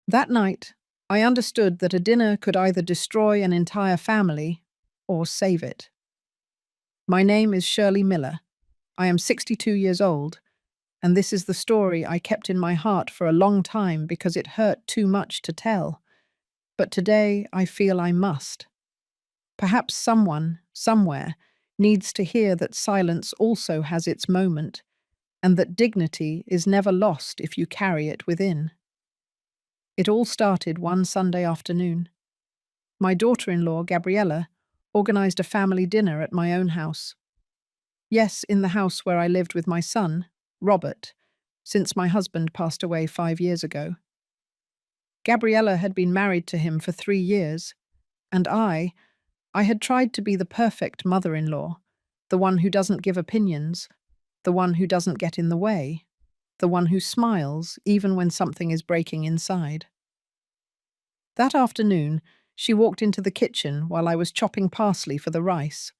That night, I understood that a dinner could either destroy an entire family or save it. My name is Shirley Miller. I am 62 years old, and this is the story I kept in my heart for a long time because it hurt too much to tell. But today I feel I must. Perhaps someone, somewhere, needs to hear that silence also has its moment, and that dignity is never lost if you carry it within. It all started one Sunday afternoon. My daughter-in-law, Gabriella, organized a family dinner at my own house. Yes, in the house where I lived with my son, Robert, since my husband passed away 5 years ago. Gabriella had been married to him for 3 years, and I had tried to be the perfect mother-in-law, the one who doesn't give opinions, the one who doesn't get in the way, the one who smiles even when something is breaking inside. That afternoon, she walked into the kitchen while I was chopping parsley for the rice.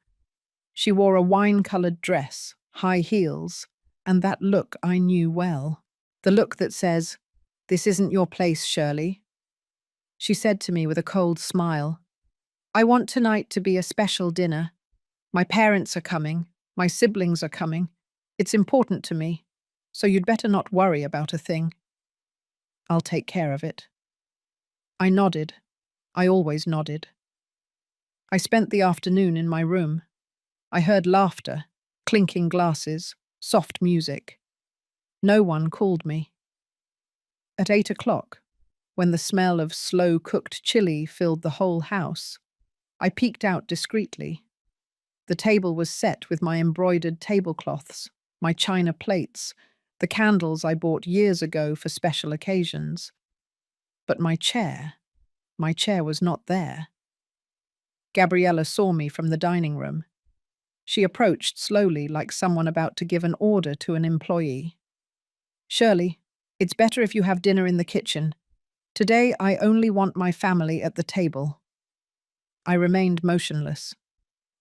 She wore a wine-coloured dress, high heels, and that look I knew well. The look that says, "This isn't your place, Shirley." She said to me with a cold smile, "I want tonight to be a special dinner. My parents are coming. My siblings are coming. It's important to me, so you'd better not worry about a thing. I'll take care of it." I nodded. I always nodded. I spent the afternoon in my room. I heard laughter, clinking glasses, soft music. No one called me. At 8 o'clock, when the smell of slow-cooked chili filled the whole house, I peeked out discreetly. The table was set with my embroidered tablecloths, my china plates, the candles I bought years ago for special occasions. But my chair was not there. Gabriella saw me from the dining room. She approached slowly like someone about to give an order to an employee. "Shirley, it's better if you have dinner in the kitchen. Today I only want my family at the table." I remained motionless,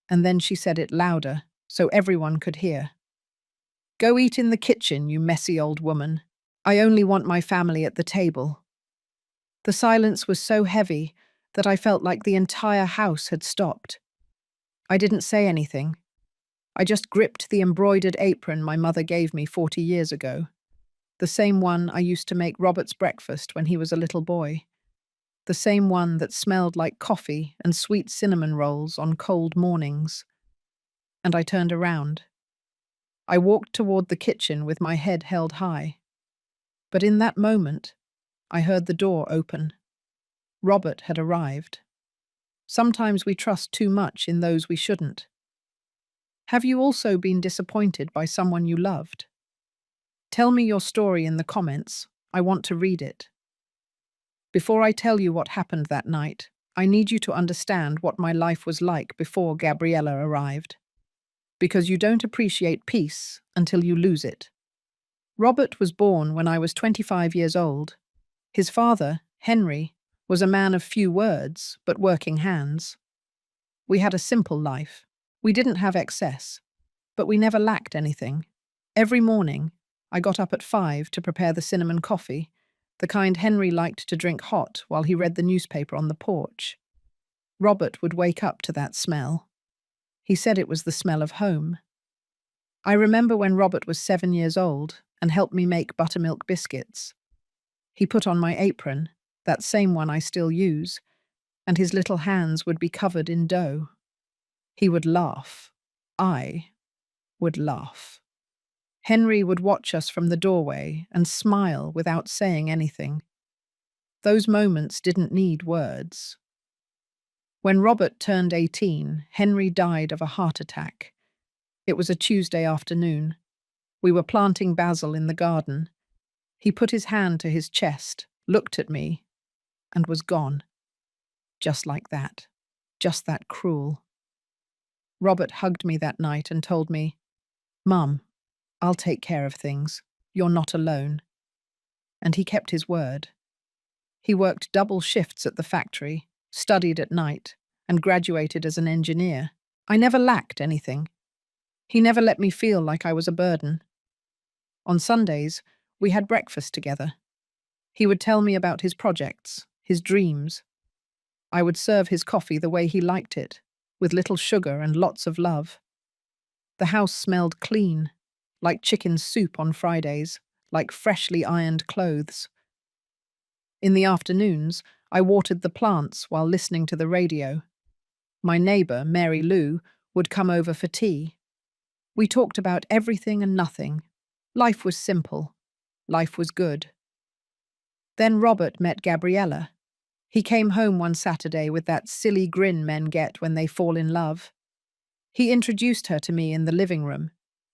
and then she said it louder, so everyone could hear. "Go eat in the kitchen, you messy old woman. I only want my family at the table." The silence was so heavy that I felt like the entire house had stopped. I didn't say anything. I just gripped the embroidered apron my mother gave me 40 years ago. The same one I used to make Robert's breakfast when he was a little boy. The same one that smelled like coffee and sweet cinnamon rolls on cold mornings. And I turned around. I walked toward the kitchen with my head held high. But in that moment, I heard the door open. Robert had arrived. Sometimes we trust too much in those we shouldn't. Have you also been disappointed by someone you loved? Tell me your story in the comments. I want to read it. Before I tell you what happened that night, I need you to understand what my life was like before Gabriella arrived. Because you don't appreciate peace until you lose it. Robert was born when I was 25 years old. His father, Henry, was a man of few words, but working hands. We had a simple life. We didn't have excess, but we never lacked anything. Every morning, I got up at 5 to prepare the cinnamon coffee, the kind Henry liked to drink hot while he read the newspaper on the porch. Robert would wake up to that smell. He said it was the smell of home. I remember when Robert was 7 years old and helped me make buttermilk biscuits. He put on my apron, that same one I still use, and his little hands would be covered in dough. He would laugh. I would laugh. Henry would watch us from the doorway and smile without saying anything. Those moments didn't need words. When Robert turned 18, Henry died of a heart attack. It was a Tuesday afternoon. We were planting basil in the garden. He put his hand to his chest, looked at me, and was gone. Just like that. Just that cruel. Robert hugged me that night and told me, "Mum, I'll take care of things. You're not alone." And he kept his word. He worked double shifts at the factory, studied at night, and graduated as an engineer. I never lacked anything. He never let me feel like I was a burden. On Sundays, we had breakfast together. He would tell me about his projects, his dreams. I would serve his coffee the way he liked it, with little sugar and lots of love. The house smelled clean, like chicken soup on Fridays, like freshly ironed clothes. In the afternoons, I watered the plants while listening to the radio. My neighbour, Mary Lou, would come over for tea. We talked about everything and nothing. Life was simple. Life was good. Then Robert met Gabriella. He came home one Saturday with that silly grin men get when they fall in love. He introduced her to me in the living room.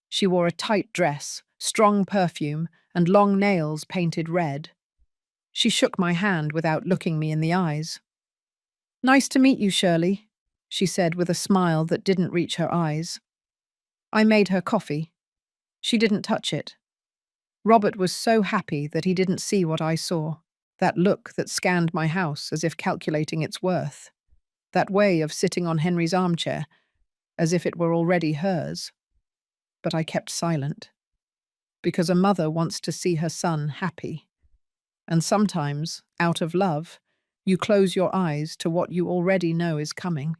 She wore a tight dress, strong perfume, and long nails painted red. She shook my hand without looking me in the eyes. "Nice to meet you, Shirley," she said with a smile that didn't reach her eyes. I made her coffee. She didn't touch it. Robert was so happy that he didn't see what I saw, that look that scanned my house as if calculating its worth, that way of sitting on Henry's armchair, as if it were already hers. But I kept silent, because a mother wants to see her son happy. And sometimes, out of love, you close your eyes to what you already know is coming.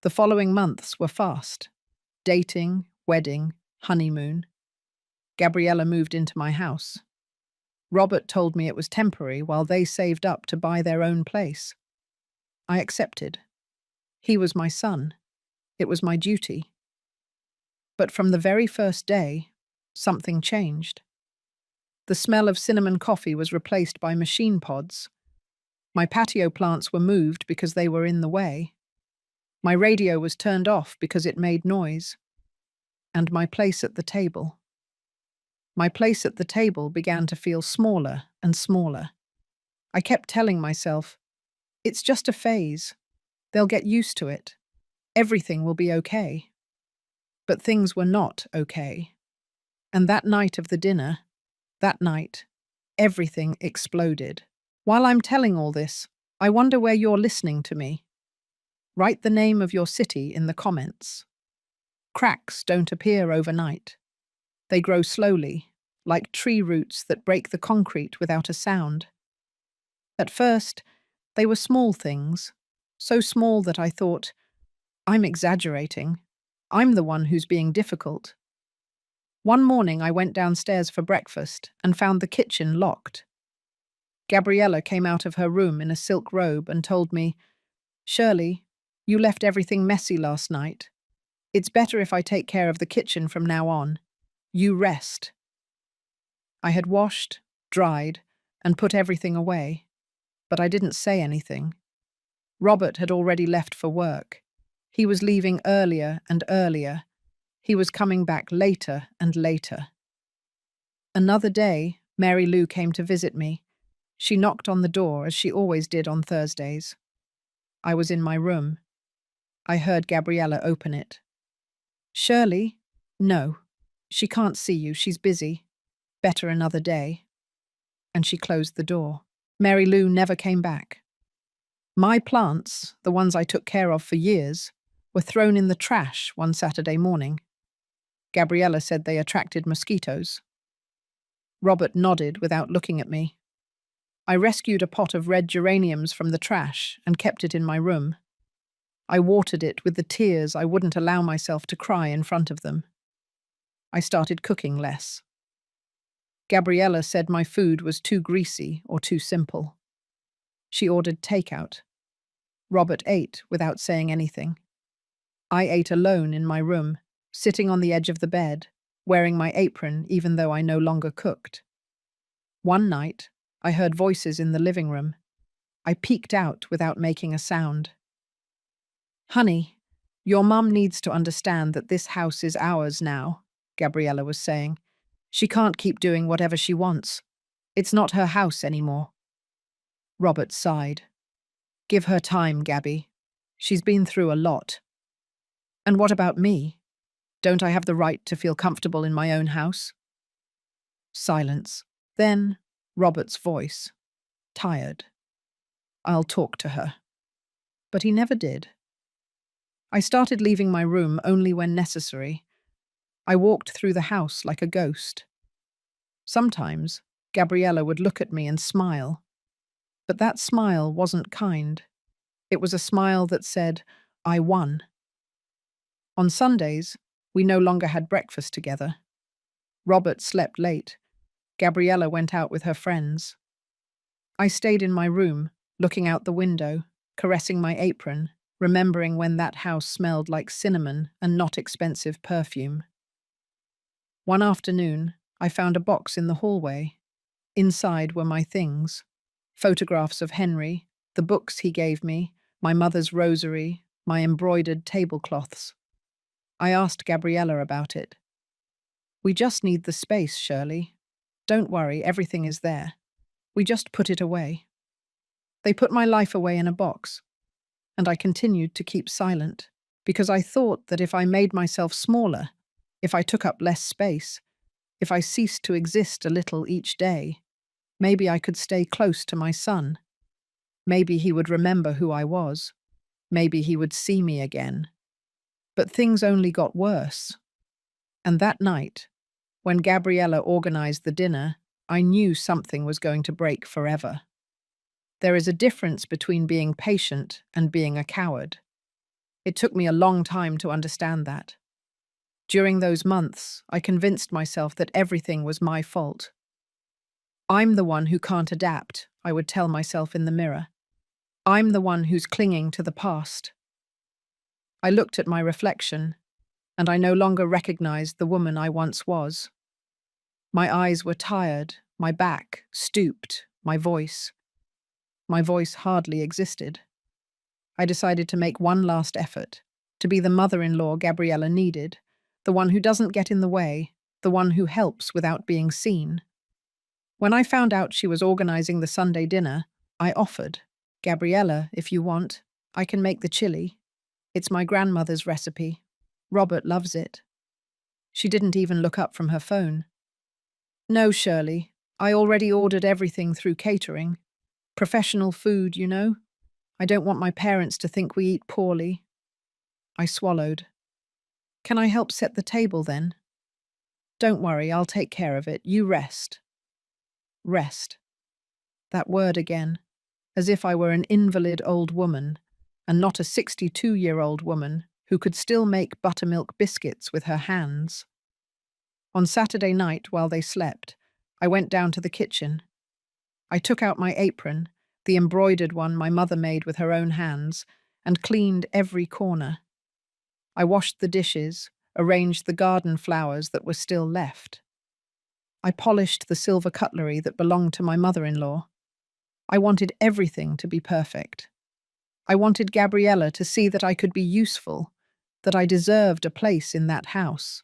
The following months were fast. Dating, wedding, honeymoon. Gabriella moved into my house. Robert told me it was temporary while they saved up to buy their own place. I accepted. He was my son. It was my duty. But from the very first day, something changed. The smell of cinnamon coffee was replaced by machine pods. My patio plants were moved because they were in the way. My radio was turned off because it made noise. And my place at the table. My place at the table began to feel smaller and smaller. I kept telling myself, it's just a phase. They'll get used to it. Everything will be okay. But things were not okay. And that night of the dinner, that night, everything exploded. While I'm telling all this, I wonder where you're listening to me. Write the name of your city in the comments. Cracks don't appear overnight. They grow slowly, like tree roots that break the concrete without a sound. At first, they were small things, so small that I thought, I'm exaggerating. I'm the one who's being difficult. One morning I went downstairs for breakfast and found the kitchen locked. Gabriella came out of her room in a silk robe and told me, "Shirley, you left everything messy last night. It's better if I take care of the kitchen from now on. You rest." I had washed, dried, and put everything away, but I didn't say anything. Robert had already left for work. He was leaving earlier and earlier. He was coming back later and later. Another day, Mary Lou came to visit me. She knocked on the door as she always did on Thursdays. I was in my room. I heard Gabriella open it. "Shirley? No. She can't see you, she's busy. Better another day." And she closed the door. Mary Lou never came back. My plants, the ones I took care of for years, were thrown in the trash one Saturday morning. Gabriella said they attracted mosquitoes. Robert nodded without looking at me. I rescued a pot of red geraniums from the trash and kept it in my room. I watered it with the tears I wouldn't allow myself to cry in front of them. I started cooking less. Gabriella said my food was too greasy or too simple. She ordered takeout. Robert ate without saying anything. I ate alone in my room, sitting on the edge of the bed, wearing my apron even though I no longer cooked. One night, I heard voices in the living room. I peeked out without making a sound. "Honey, your mum needs to understand that this house is ours now," Gabriella was saying. "She can't keep doing whatever she wants. It's not her house anymore." Robert sighed. "Give her time, Gabby. She's been through a lot." "And what about me? Don't I have the right to feel comfortable in my own house?" Silence. Then, Robert's voice. Tired. "I'll talk to her." But he never did. I started leaving my room only when necessary. I walked through the house like a ghost. Sometimes, Gabriella would look at me and smile. But that smile wasn't kind. It was a smile that said, I won. On Sundays, we no longer had breakfast together. Robert slept late. Gabriella went out with her friends. I stayed in my room, looking out the window, caressing my apron, remembering when that house smelled like cinnamon and not expensive perfume. One afternoon, I found a box in the hallway. Inside were my things: photographs of Henry, the books he gave me, my mother's rosary, my embroidered tablecloths. I asked Gabriella about it. We just need the space, Shirley. Don't worry, everything is there. We just put it away. They put my life away in a box, and I continued to keep silent, because I thought that if I made myself smaller, if I took up less space, if I ceased to exist a little each day, maybe I could stay close to my son. Maybe he would remember who I was. Maybe he would see me again. But things only got worse. And that night, when Gabriella organized the dinner, I knew something was going to break forever. There is a difference between being patient and being a coward. It took me a long time to understand that. During those months, I convinced myself that everything was my fault. I'm the one who can't adapt, I would tell myself in the mirror. I'm the one who's clinging to the past. I looked at my reflection, and I no longer recognized the woman I once was. My eyes were tired, my back stooped, my voice hardly existed. I decided to make one last effort, to be the mother-in-law Gabriella needed, the one who doesn't get in the way, the one who helps without being seen. When I found out she was organizing the Sunday dinner, I offered, Gabriella, if you want, I can make the chili. It's my grandmother's recipe. Robert loves it. She didn't even look up from her phone. No, Shirley, I already ordered everything through catering. Professional food, you know. I don't want my parents to think we eat poorly. I swallowed. Can I help set the table then? Don't worry, I'll take care of it. You rest. Rest. That word again, as if I were an invalid old woman, and not a 62-year-old woman who could still make buttermilk biscuits with her hands. On Saturday night, while they slept, I went down to the kitchen. I took out my apron, the embroidered one my mother made with her own hands, and cleaned every corner. I washed the dishes, arranged the garden flowers that were still left. I polished the silver cutlery that belonged to my mother-in-law. I wanted everything to be perfect. I wanted Gabriella to see that I could be useful, that I deserved a place in that house.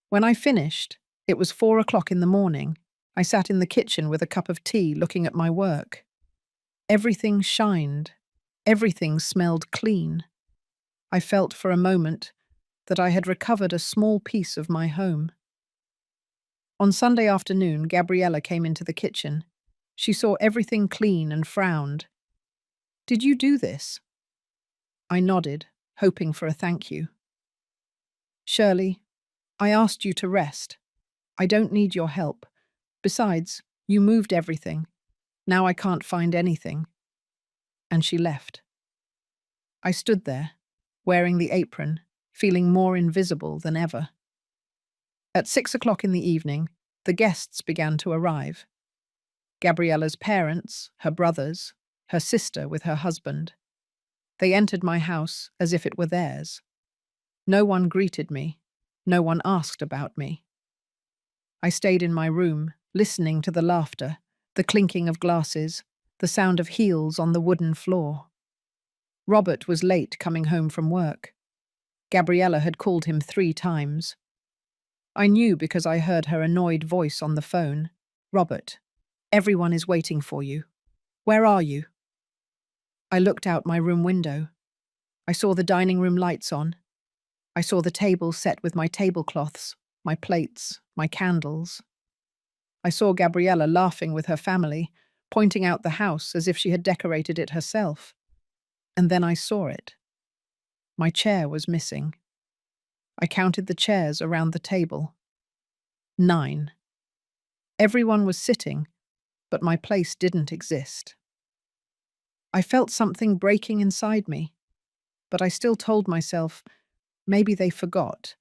When I finished, it was 4 o'clock in the morning. I sat in the kitchen with a cup of tea looking at my work. Everything shined. Everything smelled clean. I felt for a moment that I had recovered a small piece of my home. On Sunday afternoon, Gabriella came into the kitchen. She saw everything clean and frowned. Did you do this? I nodded, hoping for a thank you. Shirley, I asked you to rest. I don't need your help. Besides, you moved everything. Now I can't find anything. And she left. I stood there, wearing the apron, feeling more invisible than ever. At 6 o'clock in the evening, the guests began to arrive. Gabriella's parents, her brothers, her sister with her husband. They entered my house as if it were theirs. No one greeted me. No one asked about me. I stayed in my room, listening to the laughter, the clinking of glasses, the sound of heels on the wooden floor. Robert was late coming home from work. Gabriella had called him 3 times. I knew because I heard her annoyed voice on the phone. Robert, everyone is waiting for you. Where are you? I looked out my room window. I saw the dining room lights on. I saw the table set with my tablecloths, my plates, my candles. I saw Gabriella laughing with her family, pointing out the house as if she had decorated it herself. And then I saw it. My chair was missing. I counted the chairs around the table. 9. Everyone was sitting, but my place didn't exist. I felt something breaking inside me, but I still told myself, maybe they forgot.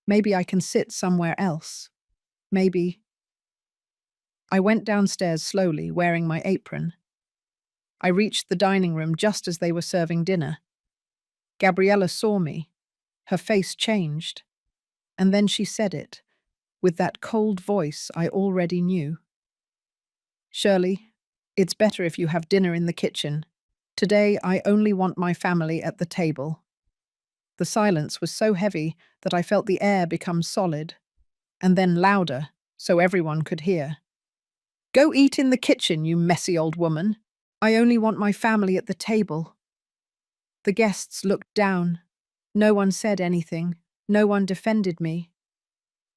Maybe I can sit somewhere else. Maybe. I went downstairs slowly, wearing my apron. I reached the dining room just as they were serving dinner. Gabriella saw me. Her face changed. And then she said it, with that cold voice I already knew. "Shirley, it's better if you have dinner in the kitchen. Today I only want my family at the table." The silence was so heavy that I felt the air become solid, and then louder, so everyone could hear. "Go eat in the kitchen, you messy old woman. I only want my family at the table." The guests looked down. No one said anything. No one defended me.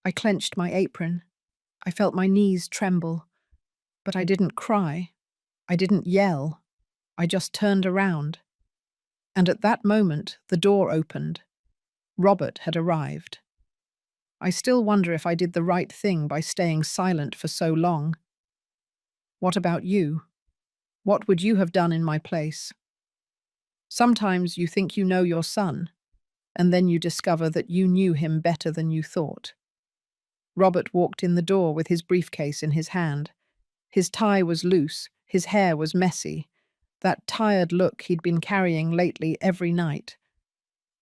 I clenched my apron. I felt my knees tremble. But I didn't cry. I didn't yell. I just turned around. And at that moment, the door opened. Robert had arrived. I still wonder if I did the right thing by staying silent for so long. What about you? What would you have done in my place? Sometimes you think you know your son, and then you discover that you knew him better than you thought. Robert walked in the door with his briefcase in his hand. His tie was loose, his hair was messy, that tired look he'd been carrying lately every night.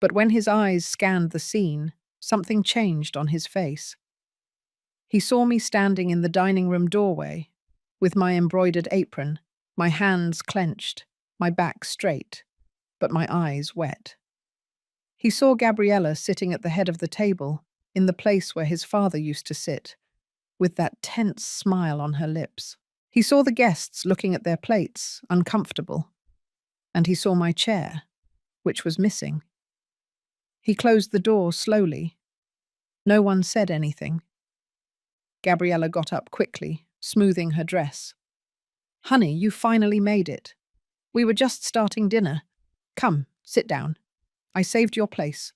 But when his eyes scanned the scene, something changed on his face. He saw me standing in the dining room doorway, with my embroidered apron, my hands clenched, my back straight, but my eyes wet. He saw Gabriella sitting at the head of the table, in the place where his father used to sit, with that tense smile on her lips. He saw the guests looking at their plates, uncomfortable, and he saw my chair, which was missing. He closed the door slowly. No one said anything. Gabriella got up quickly, smoothing her dress. "Honey, you finally made it. We were just starting dinner. Come, sit down. I saved your place."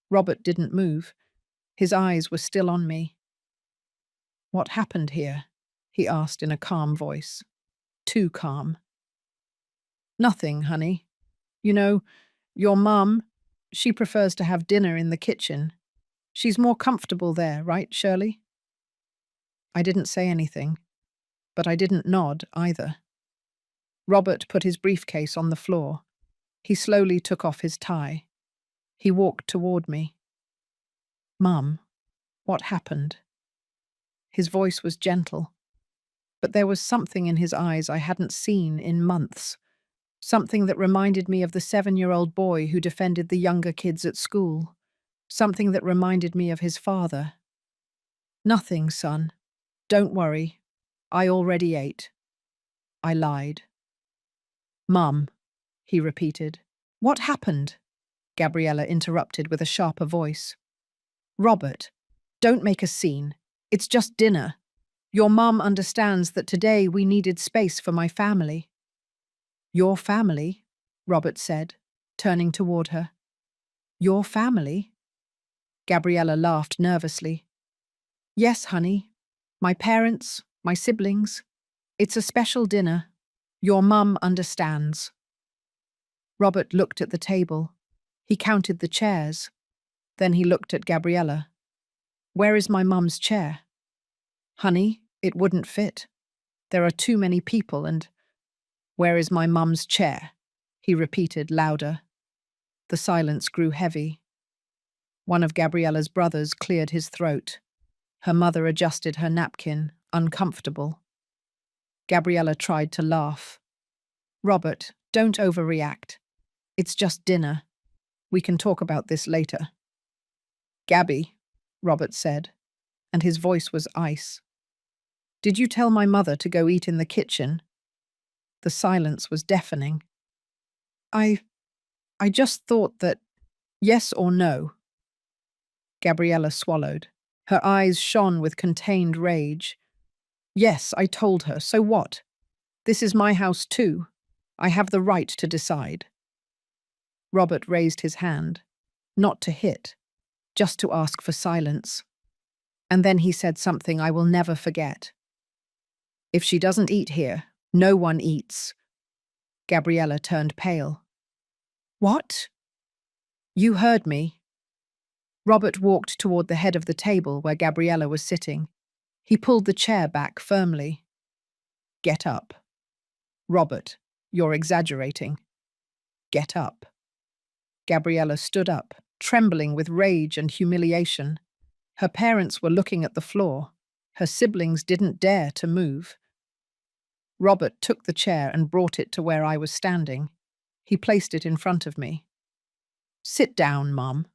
Robert didn't move. His eyes were still on me. "What happened here?" he asked in a calm voice. Too calm. "Nothing, honey. You know, your mum, she prefers to have dinner in the kitchen. She's more comfortable there, right, Shirley?" I didn't say anything, but I didn't nod either. Robert put his briefcase on the floor. He slowly took off his tie. He walked toward me. "Mum, what happened?" His voice was gentle, but there was something in his eyes I hadn't seen in months. Something that reminded me of the 7-year-old boy who defended the younger kids at school. Something that reminded me of his father. "Nothing, son. Don't worry. I already ate." I lied. "Mum," he repeated. "What happened?" Gabriella interrupted with a sharper voice. "Robert, don't make a scene. It's just dinner. Your mum understands that today we needed space for my family." "Your family?" Robert said, turning toward her. "Your family?" Gabriella laughed nervously. "Yes, honey. My parents, my siblings. It's a special dinner. Your mum understands." Robert looked at the table. He counted the chairs. Then he looked at Gabriella. "Where is my mum's chair?" "Honey, it wouldn't fit. There are too many people and—" "Where is my mum's chair?" he repeated louder. The silence grew heavy. One of Gabriella's brothers cleared his throat. Her mother adjusted her napkin, uncomfortable. Gabriella tried to laugh. "Robert, don't overreact. It's just dinner. We can talk about this later." "Gabby," Robert said, and his voice was ice. "Did you tell my mother to go eat in the kitchen?" The silence was deafening. I just thought that, yes or no." Gabriella swallowed. Her eyes shone with contained rage. "Yes, I told her. So what? This is my house too. I have the right to decide." Robert raised his hand, not to hit, just to ask for silence. And then he said something I will never forget. If she doesn't eat here, no one eats. Gabriella turned pale. What? You heard me. Robert walked toward the head of the table where Gabriella was sitting. He pulled the chair back firmly. Get up. Robert, you're exaggerating. Get up. Gabriella stood up, trembling with rage and humiliation. Her parents were looking at the floor. Her siblings didn't dare to move. Robert took the chair and brought it to where I was standing. He placed it in front of me. Sit down, Mum.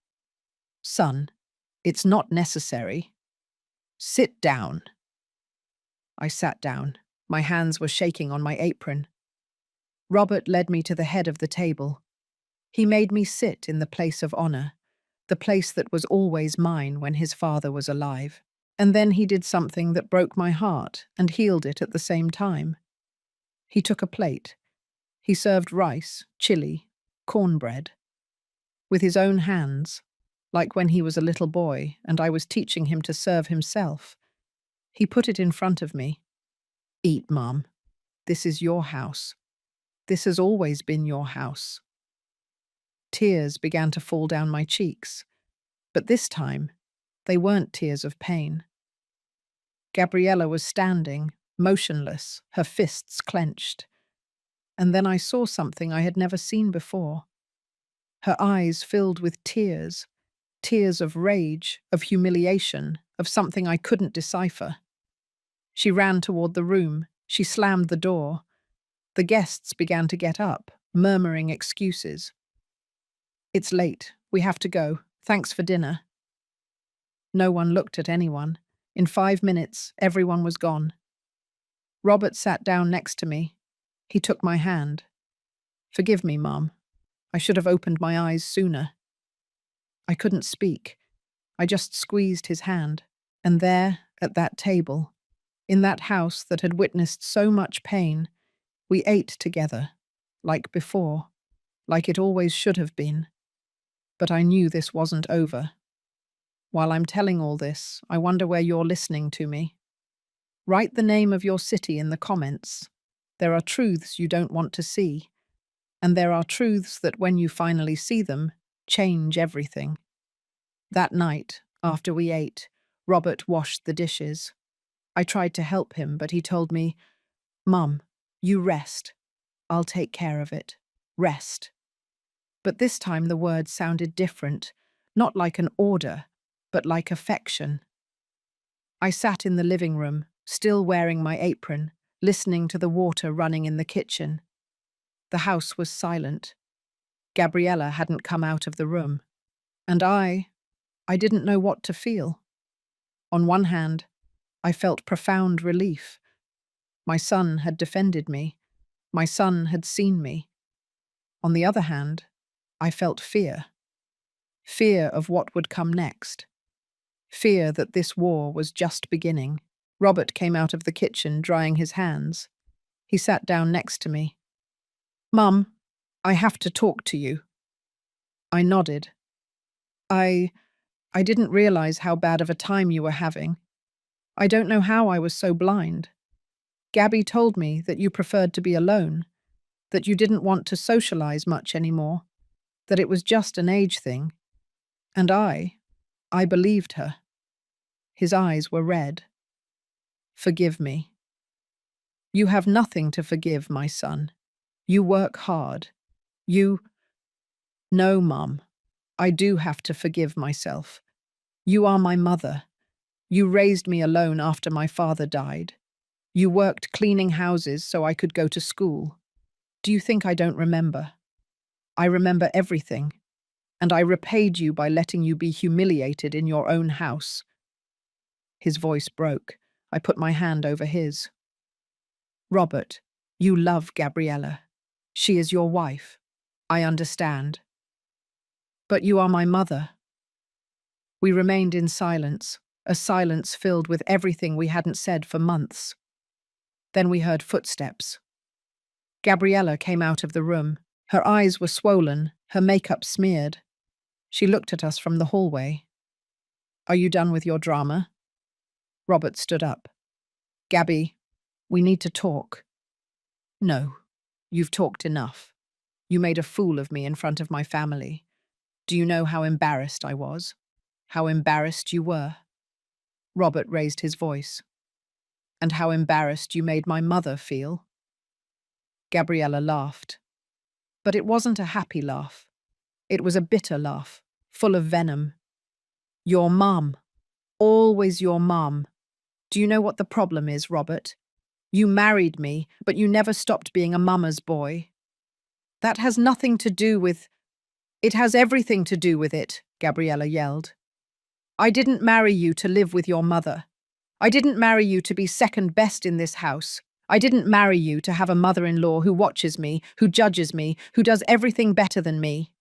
Son, it's not necessary. Sit down. I sat down. My hands were shaking on my apron. Robert led me to the head of the table. He made me sit in the place of honor, the place that was always mine when his father was alive. And then he did something that broke my heart and healed it at the same time. He took a plate. He served rice, chili, cornbread. With his own hands, like when he was a little boy and I was teaching him to serve himself. He put it in front of me. Eat, Mom. This is your house. This has always been your house. Tears began to fall down my cheeks, but this time, they weren't tears of pain. Gabriella was standing, motionless, her fists clenched. And then I saw something I had never seen before. Her eyes filled with tears, tears of rage, of humiliation, of something I couldn't decipher. She ran toward the room. She slammed the door. The guests began to get up, murmuring excuses. It's late. We have to go. Thanks for dinner. No one looked at anyone. In 5 minutes, everyone was gone. Robert sat down next to me. He took my hand. Forgive me, Mom. I should have opened my eyes sooner. I couldn't speak. I just squeezed his hand. And there, at that table, in that house that had witnessed so much pain, we ate together, like before, like it always should have been. But I knew this wasn't over. While I'm telling all this, I wonder where you're listening to me. Write the name of your city in the comments. There are truths you don't want to see. And there are truths that when you finally see them, change everything. That night, after we ate, Robert washed the dishes. I tried to help him, but he told me, Mum, you rest. I'll take care of it. Rest. But this time the words sounded different, not like an order, but like affection. I sat in the living room, still wearing my apron, listening to the water running in the kitchen. The house was silent. Gabriella hadn't come out of the room. And I didn't know what to feel. On one hand, I felt profound relief. My son had defended me. My son had seen me. On the other hand, I felt fear. Fear of what would come next. Fear that this war was just beginning. Robert came out of the kitchen, drying his hands. He sat down next to me. Mum, I have to talk to you. I nodded. I didn't realize how bad of a time you were having. I don't know how I was so blind. Gabby told me that you preferred to be alone, that you didn't want to socialize much anymore, that it was just an age thing. And I believed her. His eyes were red. Forgive me. You have nothing to forgive, my son. You work hard. No, Mum. I do have to forgive myself. You are my mother. You raised me alone after my father died. You worked cleaning houses so I could go to school. Do you think I don't remember? I remember everything. And I repaid you by letting you be humiliated in your own house. His voice broke. I put my hand over his. Robert, you love Gabriella. She is your wife. I understand. But you are my mother. We remained in silence, a silence filled with everything we hadn't said for months. Then we heard footsteps. Gabriella came out of the room. Her eyes were swollen, her makeup smeared. She looked at us from the hallway. Are you done with your drama? Robert stood up. Gabby, we need to talk. No, you've talked enough. You made a fool of me in front of my family. Do you know how embarrassed I was? How embarrassed you were? Robert raised his voice. And how embarrassed you made my mother feel? Gabriella laughed. But it wasn't a happy laugh. It was a bitter laugh, full of venom. Your mum. Always your mum. Do you know what the problem is, Robert? You married me, but you never stopped being a mama's boy. That has nothing to do with... It has everything to do with it, Gabriella yelled. I didn't marry you to live with your mother. I didn't marry you to be second best in this house. I didn't marry you to have a mother-in-law who watches me, who judges me, who does everything better than me.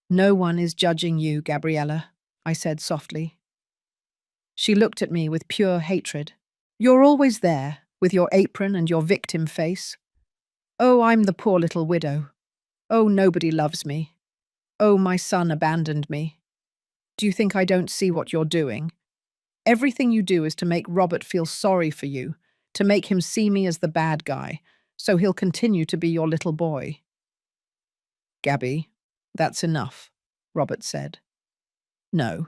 No one is judging you, Gabriella, I said softly. She looked at me with pure hatred. You're always there, with your apron and your victim face. Oh, I'm the poor little widow. Oh, nobody loves me. Oh, my son abandoned me. Do you think I don't see what you're doing? Everything you do is to make Robert feel sorry for you, to make him see me as the bad guy, so he'll continue to be your little boy. Gabby, that's enough, Robert said. No.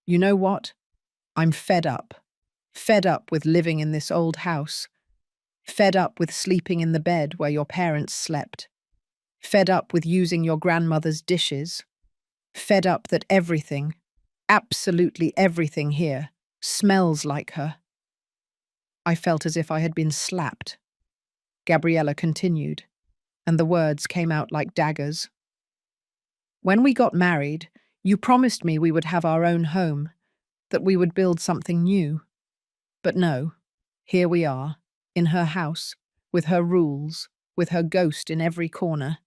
You know what? I'm fed up. Fed up with living in this old house. Fed up with sleeping in the bed where your parents slept. Fed up with using your grandmother's dishes. Fed up that everything, absolutely everything here, smells like her. I felt as if I had been slapped. Gabriella continued, and the words came out like daggers. When we got married, you promised me we would have our own home, that we would build something new. But no, here we are, in her house, with her rules, with her ghost in every corner.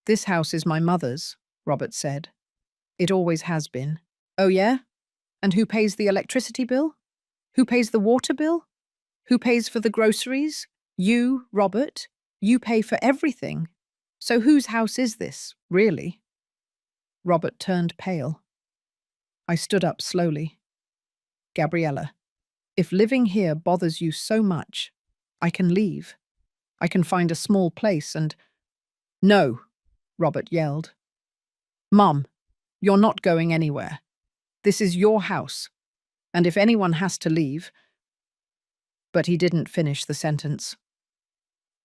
This house is my mother's, Robert said. It always has been. Oh yeah? And who pays the electricity bill? Who pays the water bill? Who pays for the groceries? You, Robert. You pay for everything. So whose house is this, really? Robert turned pale. I stood up slowly. Gabriella, if living here bothers you so much, I can leave. I can find a small place and... No, Robert yelled. Mum, you're not going anywhere. This is your house, and if anyone has to leave... But he didn't finish the sentence.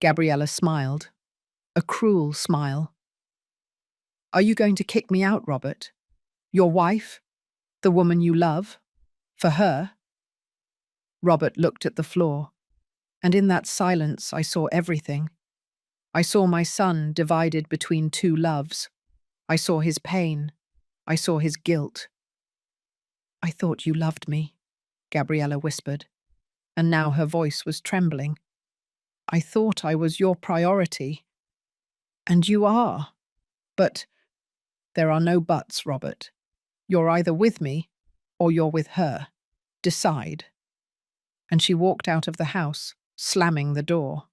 Gabriella smiled, a cruel smile. Are you going to kick me out, Robert? Your wife? The woman you love? For her? Robert looked at the floor, and in that silence I saw everything. I saw my son divided between two loves. I saw his pain. I saw his guilt. I thought you loved me, Gabriella whispered, and now her voice was trembling. I thought I was your priority. And you are. But there are no buts, Robert. You're either with me or you're with her. Decide. And she walked out of the house, slamming the door.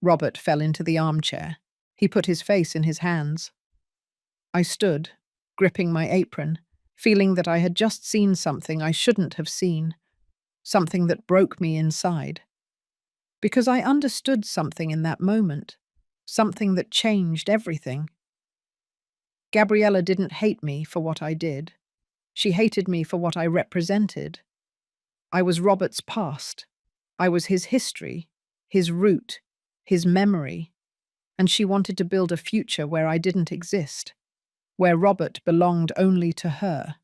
Robert fell into the armchair. He put his face in his hands. I stood, gripping my apron, feeling that I had just seen something I shouldn't have seen, something that broke me inside. Because I understood something in that moment, something that changed everything. Gabriella didn't hate me for what I did. She hated me for what I represented. I was Robert's past. I was his history, his root, his memory. And she wanted to build a future where I didn't exist, where Robert belonged only to her,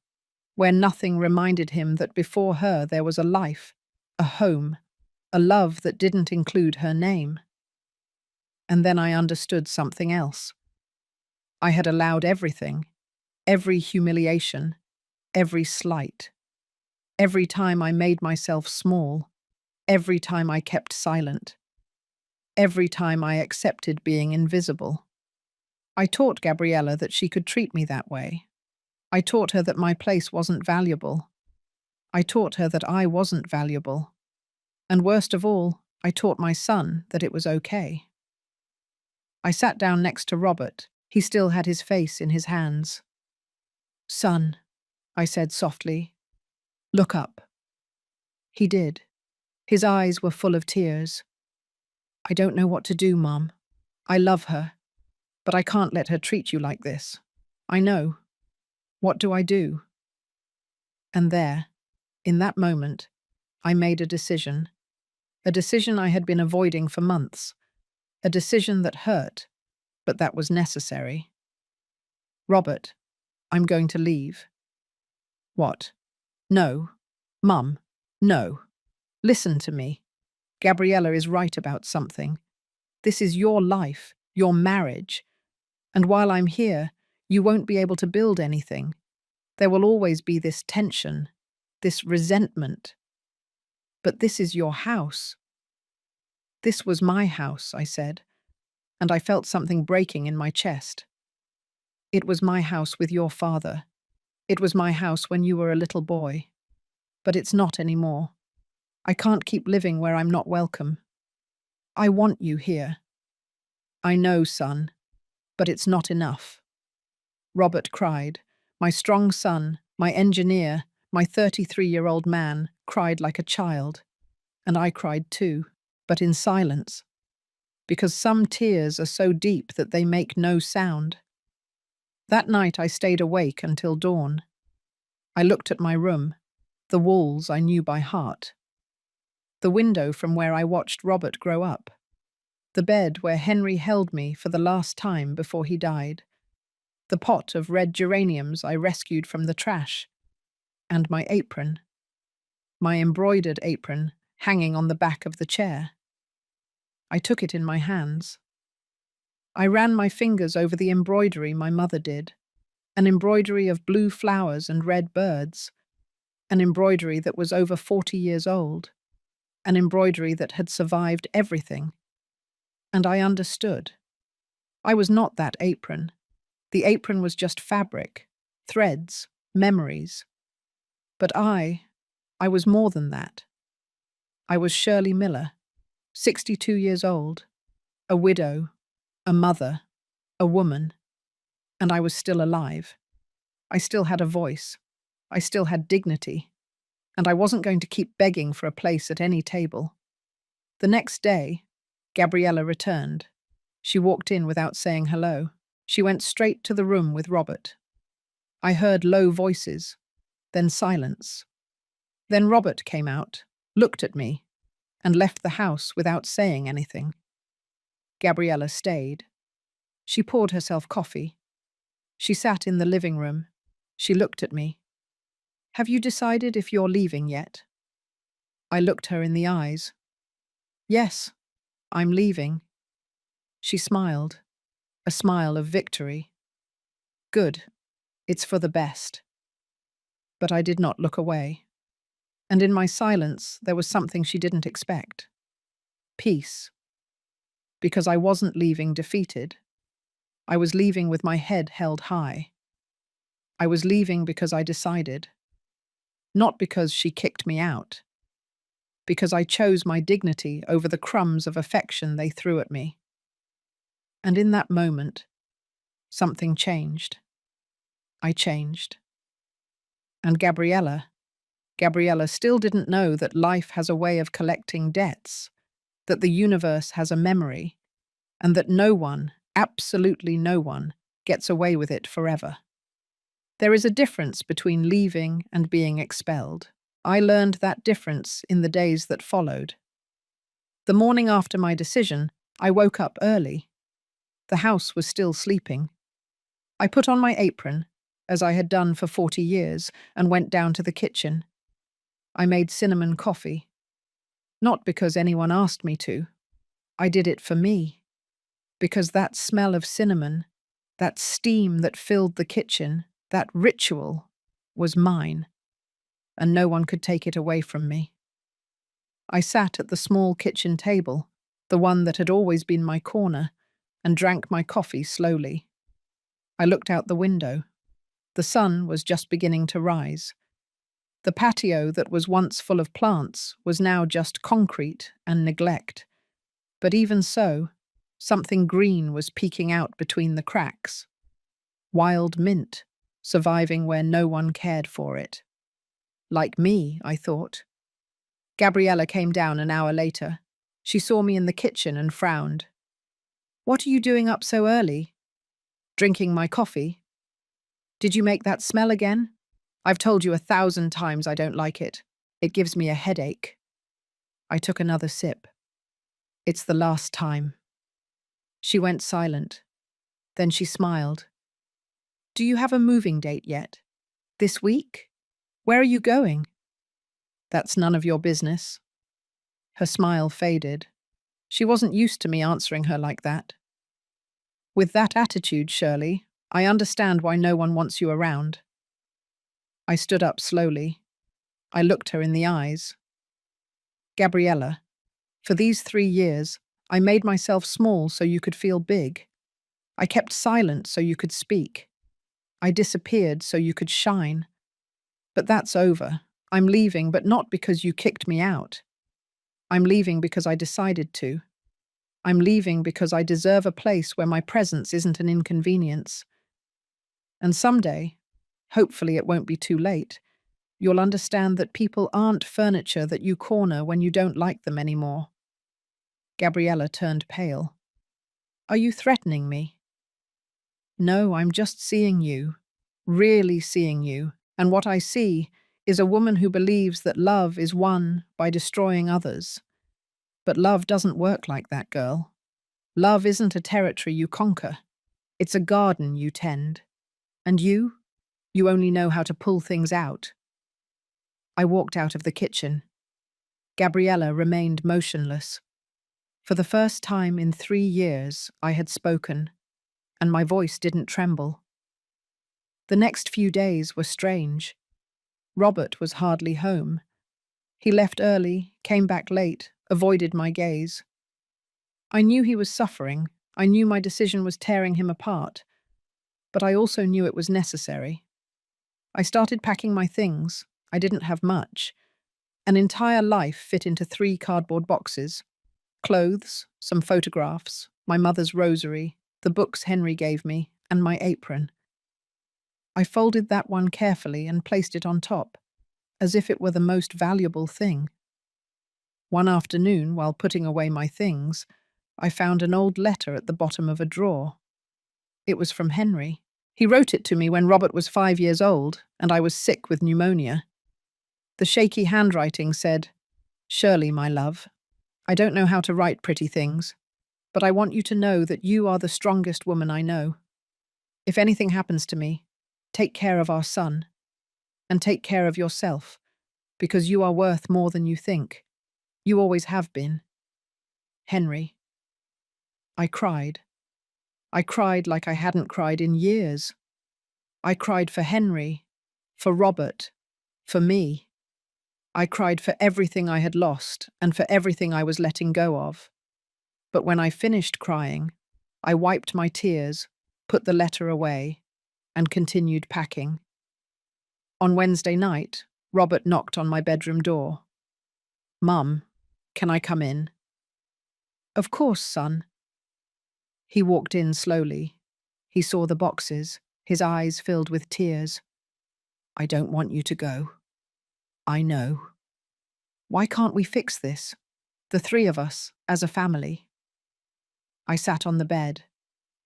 where nothing reminded him that before her there was a life, a home, a love that didn't include her name. And then I understood something else. I had allowed everything, every humiliation, every slight. Every time I made myself small, every time I kept silent, every time I accepted being invisible. I taught Gabriella that she could treat me that way. I taught her that my place wasn't valuable. I taught her that I wasn't valuable. And worst of all, I taught my son that it was okay. I sat down next to Robert. He still had his face in his hands. Son, I said softly, look up. He did. His eyes were full of tears. I don't know what to do, Mom. I love her, but I can't let her treat you like this. I know. What do I do? And there, in that moment, I made a decision I had been avoiding for months, a decision that hurt, but that was necessary. Robert, I'm going to leave. What? No. Mum, no. Listen to me. Gabriella is right about something. This is your life, your marriage. And while I'm here, you won't be able to build anything. There will always be this tension, this resentment. But this is your house. This was my house, I said, and I felt something breaking in my chest. It was my house with your father. It was my house when you were a little boy. But it's not anymore. I can't keep living where I'm not welcome. I want you here. I know, son, but it's not enough. Robert cried. My strong son, my engineer, my 33-year-old man cried like a child. And I cried too, but in silence. Because some tears are so deep that they make no sound. That night I stayed awake until dawn. I looked at my room, the walls I knew by heart. The window from where I watched Robert grow up. The bed where Henry held me for the last time before he died. The pot of red geraniums I rescued from the trash. And my apron. My embroidered apron hanging on the back of the chair. I took it in my hands. I ran my fingers over the embroidery my mother did. An embroidery of blue flowers and red birds. An embroidery that was over 40 years old. An embroidery that had survived everything. And I understood. I was not that apron. The apron was just fabric, threads, memories. But I was more than that. I was Shirley Miller, 62 years old, a widow, a mother, a woman, and I was still alive. I still had a voice. I still had dignity. And I wasn't going to keep begging for a place at any table. The next day, Gabriella returned. She walked in without saying hello. She went straight to the room with Robert. I heard low voices, then silence. Then Robert came out, looked at me, and left the house without saying anything. Gabriella stayed. She poured herself coffee. She sat in the living room. She looked at me. Have you decided if you're leaving yet? I looked her in the eyes. Yes, I'm leaving. She smiled, a smile of victory. Good, it's for the best. But I did not look away. And in my silence, there was something she didn't expect. Peace. Because I wasn't leaving defeated. I was leaving with my head held high. I was leaving because I decided. Not because she kicked me out. Because I chose my dignity over the crumbs of affection they threw at me. And in that moment, something changed. I changed. And Gabriella still didn't know that life has a way of collecting debts, that the universe has a memory, and that no one, absolutely no one, gets away with it forever. There is a difference between leaving and being expelled. I learned that difference in the days that followed. The morning after my decision, I woke up early. The house was still sleeping. I put on my apron, as I had done for 40 years, and went down to the kitchen. I made cinnamon coffee. Not because anyone asked me to. I did it for me. Because that smell of cinnamon, that steam that filled the kitchen, that ritual, was mine, and no one could take it away from me. I sat at the small kitchen table, the one that had always been my corner, and drank my coffee slowly. I looked out the window. The sun was just beginning to rise. The patio that was once full of plants was now just concrete and neglect. But even so, something green was peeking out between the cracks. Wild mint, surviving where no one cared for it. Like me, I thought. Gabriella came down an hour later. She saw me in the kitchen and frowned. "What are you doing up so early?" "Drinking my coffee." "Did you make that smell again?" "I've told you 1,000 times I don't like it. It gives me a headache." I took another sip. "It's the last time." She went silent. Then she smiled. "Do you have a moving date yet? This week? Where are you going?" "That's none of your business." Her smile faded. She wasn't used to me answering her like that. "With that attitude, Shirley, I understand why no one wants you around." I stood up slowly. I looked her in the eyes. "Gabriella, for these 3 years, I made myself small so you could feel big. I kept silent so you could speak. I disappeared so you could shine. But that's over. I'm leaving, but not because you kicked me out. I'm leaving because I decided to. I'm leaving because I deserve a place where my presence isn't an inconvenience. And someday, hopefully it won't be too late, you'll understand that people aren't furniture that you corner when you don't like them anymore." Gabriella turned pale. "Are you threatening me?" "No, I'm just seeing you, really seeing you, and what I see is a woman who believes that love is won by destroying others. But love doesn't work like that, girl. Love isn't a territory you conquer. It's a garden you tend. And you only know how to pull things out." I walked out of the kitchen. Gabriella remained motionless. For the first time in 3 years, I had spoken, and my voice didn't tremble. The next few days were strange. Robert was hardly home. He left early, came back late, avoided my gaze. I knew he was suffering. I knew my decision was tearing him apart. But I also knew it was necessary. I started packing my things. I didn't have much. An entire life fit into 3 cardboard boxes. Clothes, some photographs, my mother's rosary, the books Henry gave me, and my apron. I folded that one carefully and placed it on top, as if it were the most valuable thing. One afternoon, while putting away my things, I found an old letter at the bottom of a drawer. It was from Henry. He wrote it to me when Robert was 5 years old, and I was sick with pneumonia. The shaky handwriting said, "Shirley, my love, I don't know how to write pretty things, but I want you to know that you are the strongest woman I know. If anything happens to me, take care of our son, and take care of yourself, because you are worth more than you think. You always have been. Henry." I cried. I cried like I hadn't cried in years. I cried for Henry, for Robert, for me. I cried for everything I had lost and for everything I was letting go of. But when I finished crying, I wiped my tears, put the letter away, and continued packing. On Wednesday night, Robert knocked on my bedroom door. "Mum, can I come in?" "Of course, son." He walked in slowly. He saw the boxes, his eyes filled with tears. "I don't want you to go. I know. Why can't we fix this? The 3 of us, as a family." I sat on the bed.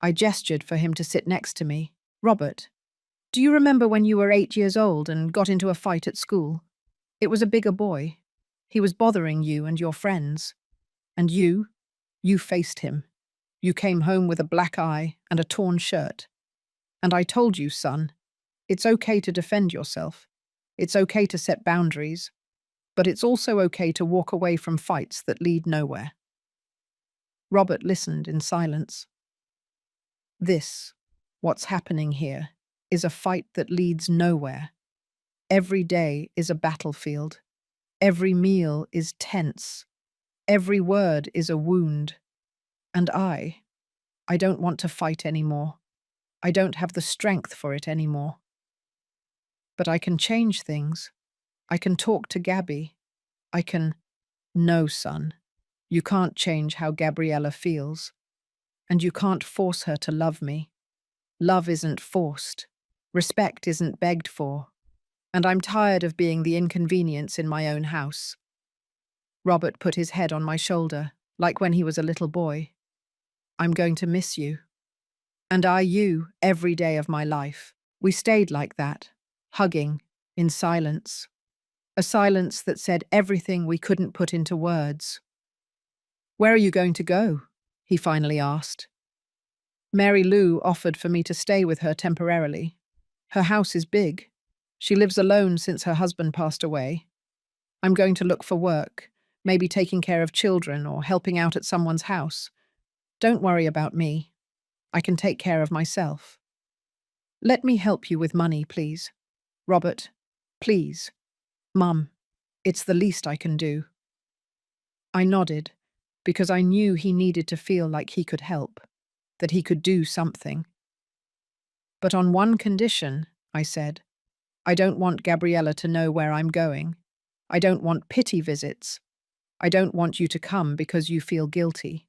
I gestured for him to sit next to me. "Robert, do you remember when you were 8 years old and got into a fight at school? It was a bigger boy. He was bothering you and your friends. And you faced him. You came home with a black eye and a torn shirt. And I told you, son, it's okay to defend yourself. It's okay to set boundaries. But it's also okay to walk away from fights that lead nowhere." Robert listened in silence. What's happening here, is a fight that leads nowhere. Every day is a battlefield. Every meal is tense. Every word is a wound. And I don't want to fight anymore. I don't have the strength for it anymore. But I can change things. I can talk to Gabby. I can... No, son. You can't change how Gabriella feels. And you can't force her to love me. Love isn't forced. Respect isn't begged for. And I'm tired of being the inconvenience in my own house. Robert put his head on my shoulder, like when he was a little boy. I'm going to miss you. And I you every day of my life. We stayed like that, hugging, in silence. A silence that said everything we couldn't put into words. Where are you going to go? He finally asked. Mary Lou offered for me to stay with her temporarily. Her house is big. She lives alone since her husband passed away. I'm going to look for work, maybe taking care of children or helping out at someone's house. Don't worry about me. I can take care of myself. Let me help you with money, please. Robert, please. Mum, it's the least I can do. I nodded, because I knew he needed to feel like he could help, that he could do something. But on one condition, I said. I don't want Gabriella to know where I'm going. I don't want pity visits. I don't want you to come because you feel guilty.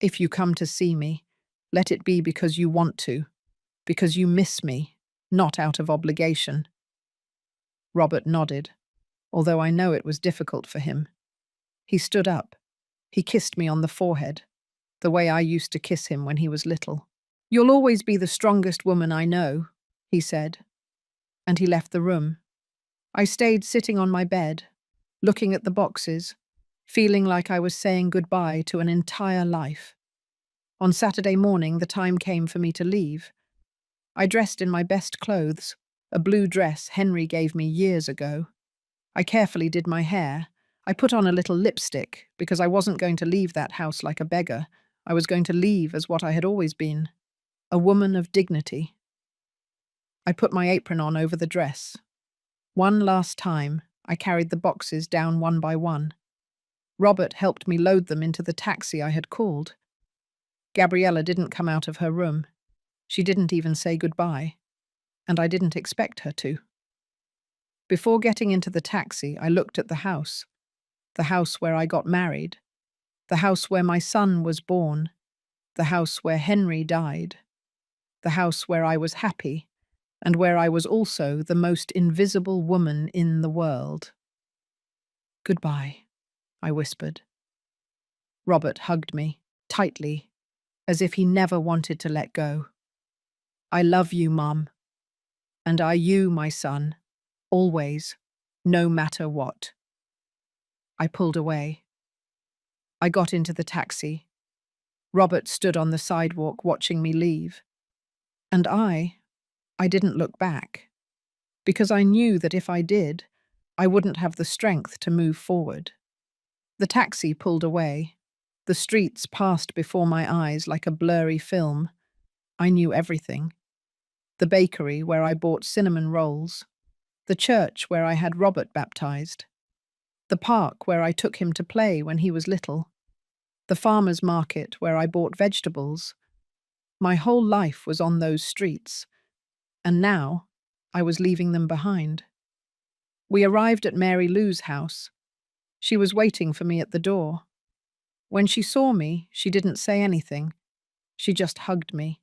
If you come to see me, let it be because you want to, because you miss me, not out of obligation. Robert nodded, although I know it was difficult for him. He stood up. He kissed me on the forehead, the way I used to kiss him when he was little. You'll always be the strongest woman I know, he said, and he left the room. I stayed sitting on my bed, looking at the boxes, feeling like I was saying goodbye to an entire life. On Saturday morning, the time came for me to leave. I dressed in my best clothes, a blue dress Henry gave me years ago. I carefully did my hair. I put on a little lipstick because I wasn't going to leave that house like a beggar. I was going to leave as what I had always been, a woman of dignity. I put my apron on over the dress. One last time, I carried the boxes down one by one. Robert helped me load them into the taxi I had called. Gabriella didn't come out of her room. She didn't even say goodbye, and I didn't expect her to. Before getting into the taxi, I looked at the house where I got married, the house where my son was born, the house where Henry died, the house where I was happy, and where I was also the most invisible woman in the world. Goodbye, I whispered. Robert hugged me, tightly, as if he never wanted to let go. I love you, Mum. And I you, my son, always, no matter what. I pulled away. I got into the taxi. Robert stood on the sidewalk watching me leave. And I didn't look back, because I knew that if I did, I wouldn't have the strength to move forward. The taxi pulled away. The streets passed before my eyes like a blurry film. I knew everything. The bakery where I bought cinnamon rolls. The church where I had Robert baptized. The park where I took him to play when he was little. The farmer's market where I bought vegetables. My whole life was on those streets, and now I was leaving them behind. We arrived at Mary Lou's house. She was waiting for me at the door. When she saw me, she didn't say anything. She just hugged me.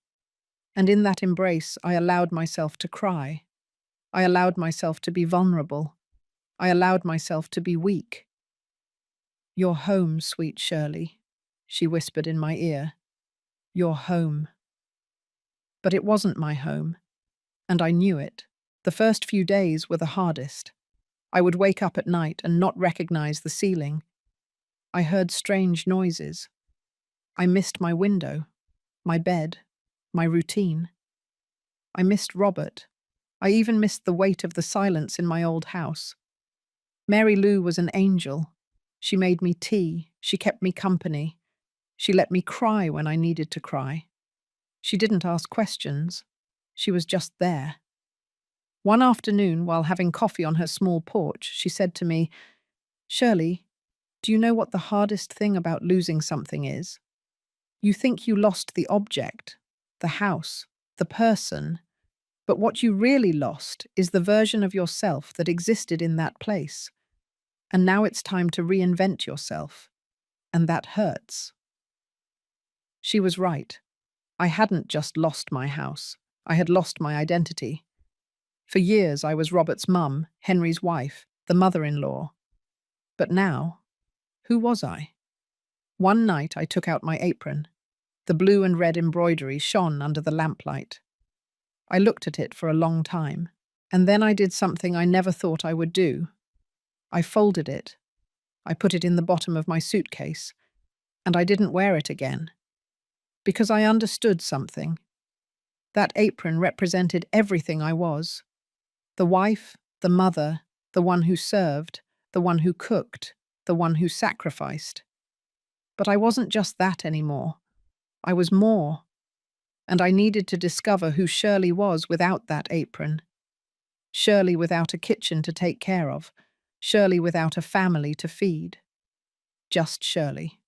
And in that embrace, I allowed myself to cry. I allowed myself to be vulnerable. I allowed myself to be weak. You're home, sweet Shirley, she whispered in my ear. You're home. But it wasn't my home, and I knew it. The first few days were the hardest. I would wake up at night and not recognize the ceiling. I heard strange noises. I missed my window, my bed, my routine. I missed Robert. I even missed the weight of the silence in my old house. Mary Lou was an angel. She made me tea. She kept me company. She let me cry when I needed to cry. She didn't ask questions. She was just there. One afternoon, while having coffee on her small porch, she said to me, Shirley, do you know what the hardest thing about losing something is? You think you lost the object, the house, the person, but what you really lost is the version of yourself that existed in that place. And now it's time to reinvent yourself. And that hurts. She was right. I hadn't just lost my house. I had lost my identity. For years, I was Robert's mum, Henry's wife, the mother-in-law. But now, Who was I? One night I took out my apron. The blue and red embroidery shone under the lamplight. I looked at it for a long time, and then I did something I never thought I would do. I folded it. I put it in the bottom of my suitcase, and I didn't wear it again. Because I understood something. That apron represented everything I was. The wife, the mother, the one who served, the one who cooked, the one who sacrificed. But I wasn't just that anymore. I was more. And I needed to discover who Shirley was without that apron. Shirley without a kitchen to take care of. Shirley without a family to feed. Just Shirley.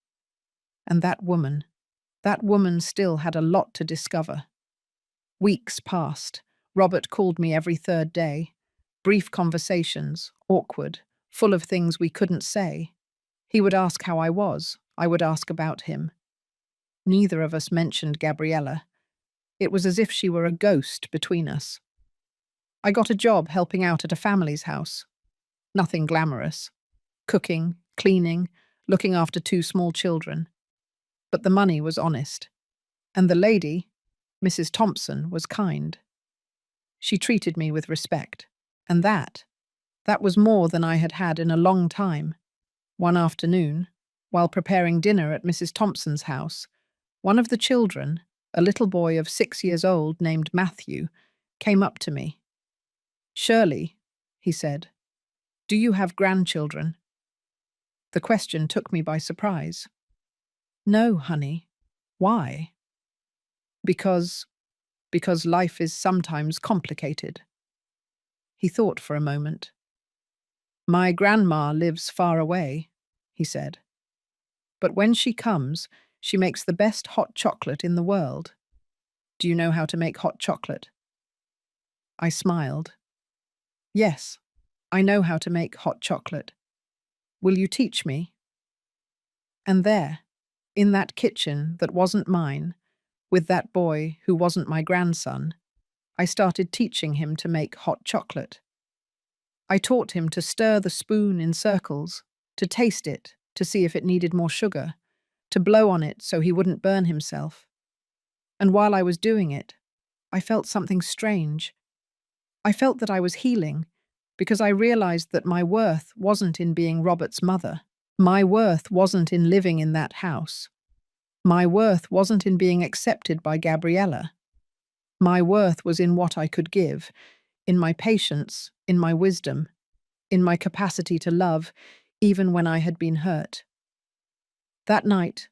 And that woman still had a lot to discover. Weeks passed. Robert called me every third day. Brief conversations, awkward, full of things we couldn't say. He would ask how I was. I would ask about him. Neither of us mentioned Gabriella. It was as if she were a ghost between us. I got a job helping out at a family's house. Nothing glamorous. Cooking, cleaning, looking after 2 small children. But the money was honest. And the lady, Mrs. Thompson, was kind. She treated me with respect. And that was more than I had had in a long time. One afternoon, while preparing dinner at Mrs. Thompson's house, one of the children, a little boy of 6 years old named Matthew, came up to me. "Shirley," he said, "do you have grandchildren?" The question took me by surprise. "No, honey. Why?" Because life is sometimes complicated." He thought for a moment. "My grandma lives far away," he said. "But when she comes, she makes the best hot chocolate in the world. Do you know how to make hot chocolate?" I smiled. "Yes, I know how to make hot chocolate. Will you teach me?" And there, in that kitchen that wasn't mine, with that boy who wasn't my grandson, I started teaching him to make hot chocolate. I taught him to stir the spoon in circles, to taste it, to see if it needed more sugar, to blow on it so he wouldn't burn himself. And while I was doing it, I felt something strange. I felt that I was healing, because I realized that my worth wasn't in being Robert's mother. My worth wasn't in living in that house. My worth wasn't in being accepted by Gabriella. My worth was in what I could give, in my patience, in my wisdom, in my capacity to love, even when I had been hurt. That night,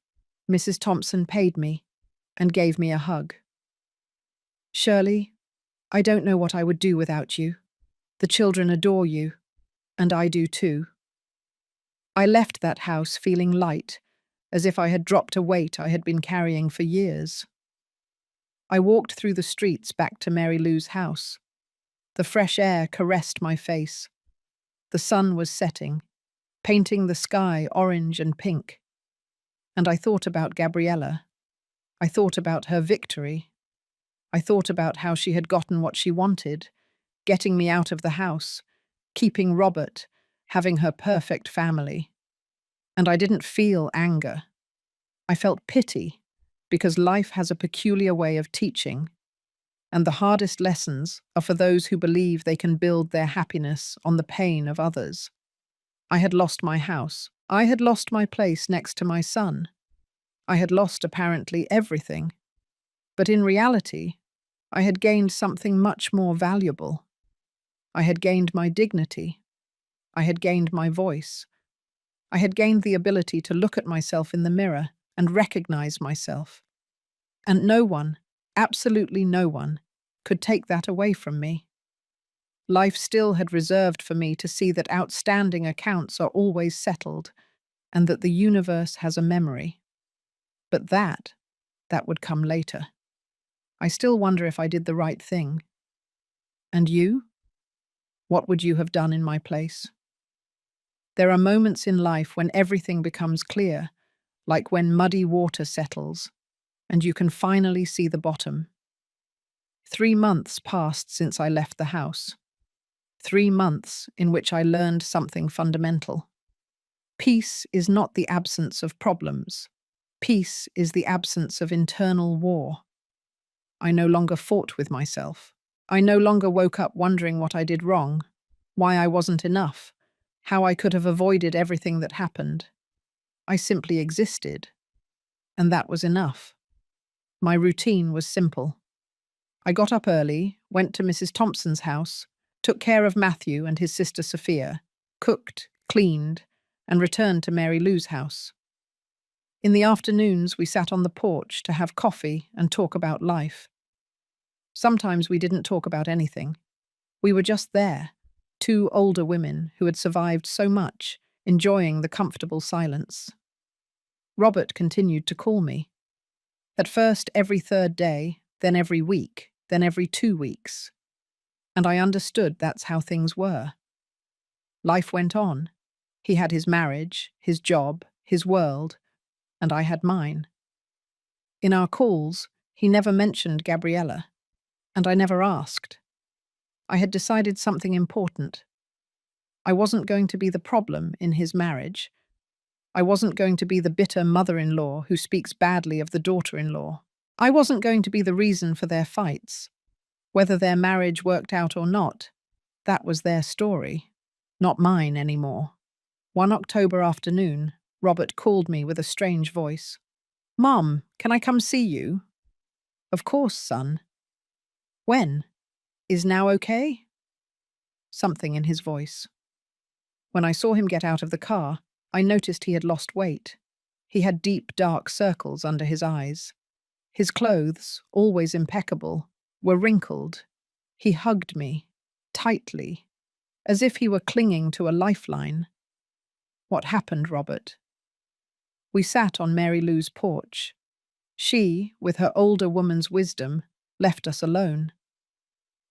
Mrs. Thompson paid me and gave me a hug. "Shirley, I don't know what I would do without you. The children adore you, and I do too." I left that house feeling light, as if I had dropped a weight I had been carrying for years. I walked through the streets back to Mary Lou's house. The fresh air caressed my face. The sun was setting, painting the sky orange and pink. And I thought about Gabriella. I thought about her victory. I thought about how she had gotten what she wanted, getting me out of the house, keeping Robert, having her perfect family. And I didn't feel anger. I felt pity, because life has a peculiar way of teaching, and the hardest lessons are for those who believe they can build their happiness on the pain of others. I had lost my house. I had lost my place next to my son. I had lost apparently everything. But in reality, I had gained something much more valuable. I had gained my dignity. I had gained my voice. I had gained the ability to look at myself in the mirror and recognize myself. And no one, absolutely no one, could take that away from me. Life still had reserved for me to see that outstanding accounts are always settled, and that the universe has a memory. But that would come later. I still wonder if I did the right thing. And you? What would you have done in my place? There are moments in life when everything becomes clear, like when muddy water settles, and you can finally see the bottom. 3 months passed since I left the house. 3 months in which I learned something fundamental. Peace is not the absence of problems. Peace is the absence of internal war. I no longer fought with myself. I no longer woke up wondering what I did wrong, why I wasn't enough, how I could have avoided everything that happened. I simply existed, and that was enough. My routine was simple. I got up early, went to Mrs. Thompson's house, took care of Matthew and his sister Sophia, cooked, cleaned, and returned to Mary Lou's house. In the afternoons, we sat on the porch to have coffee and talk about life. Sometimes we didn't talk about anything. We were just there, two older women who had survived so much, enjoying the comfortable silence. Robert continued to call me. At first every third day, then every week, then every 2 weeks. And I understood that's how things were. Life went on. He had his marriage, his job, his world, and I had mine. In our calls, he never mentioned Gabriella, and I never asked. I had decided something important. I wasn't going to be the problem in his marriage. I wasn't going to be the bitter mother-in-law who speaks badly of the daughter-in-law. I wasn't going to be the reason for their fights. Whether their marriage worked out or not, that was their story, not mine anymore. One October afternoon, Robert called me with a strange voice. "Mom, can I come see you?" "Of course, son." "When? Is now okay?" Something in his voice. When I saw him get out of the car, I noticed he had lost weight. He had deep, dark circles under his eyes. His clothes, always impeccable, were wrinkled. He hugged me, tightly, as if he were clinging to a lifeline. "What happened, Robert?" We sat on Mary Lou's porch. She, with her older woman's wisdom, left us alone.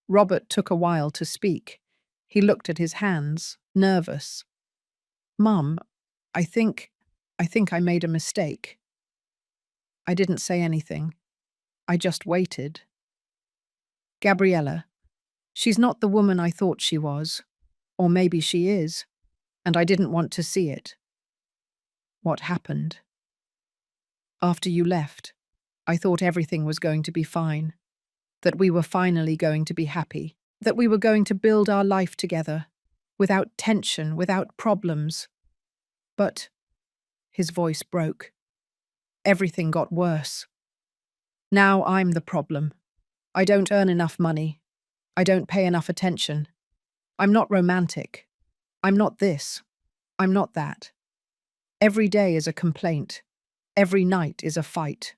Robert took a while to speak. He looked at his hands, nervous. "Mum, I think I made a mistake." I didn't say anything. I just waited. "Gabriella, she's not the woman I thought she was. Or maybe she is, and I didn't want to see it." "What happened?" "After you left, I thought everything was going to be fine, that we were finally going to be happy, that we were going to build our life together, without tension, without problems. But," his voice broke, "everything got worse. Now I'm the problem. I don't earn enough money. I don't pay enough attention. I'm not romantic. I'm not this. I'm not that. Every day is a complaint. Every night is a fight.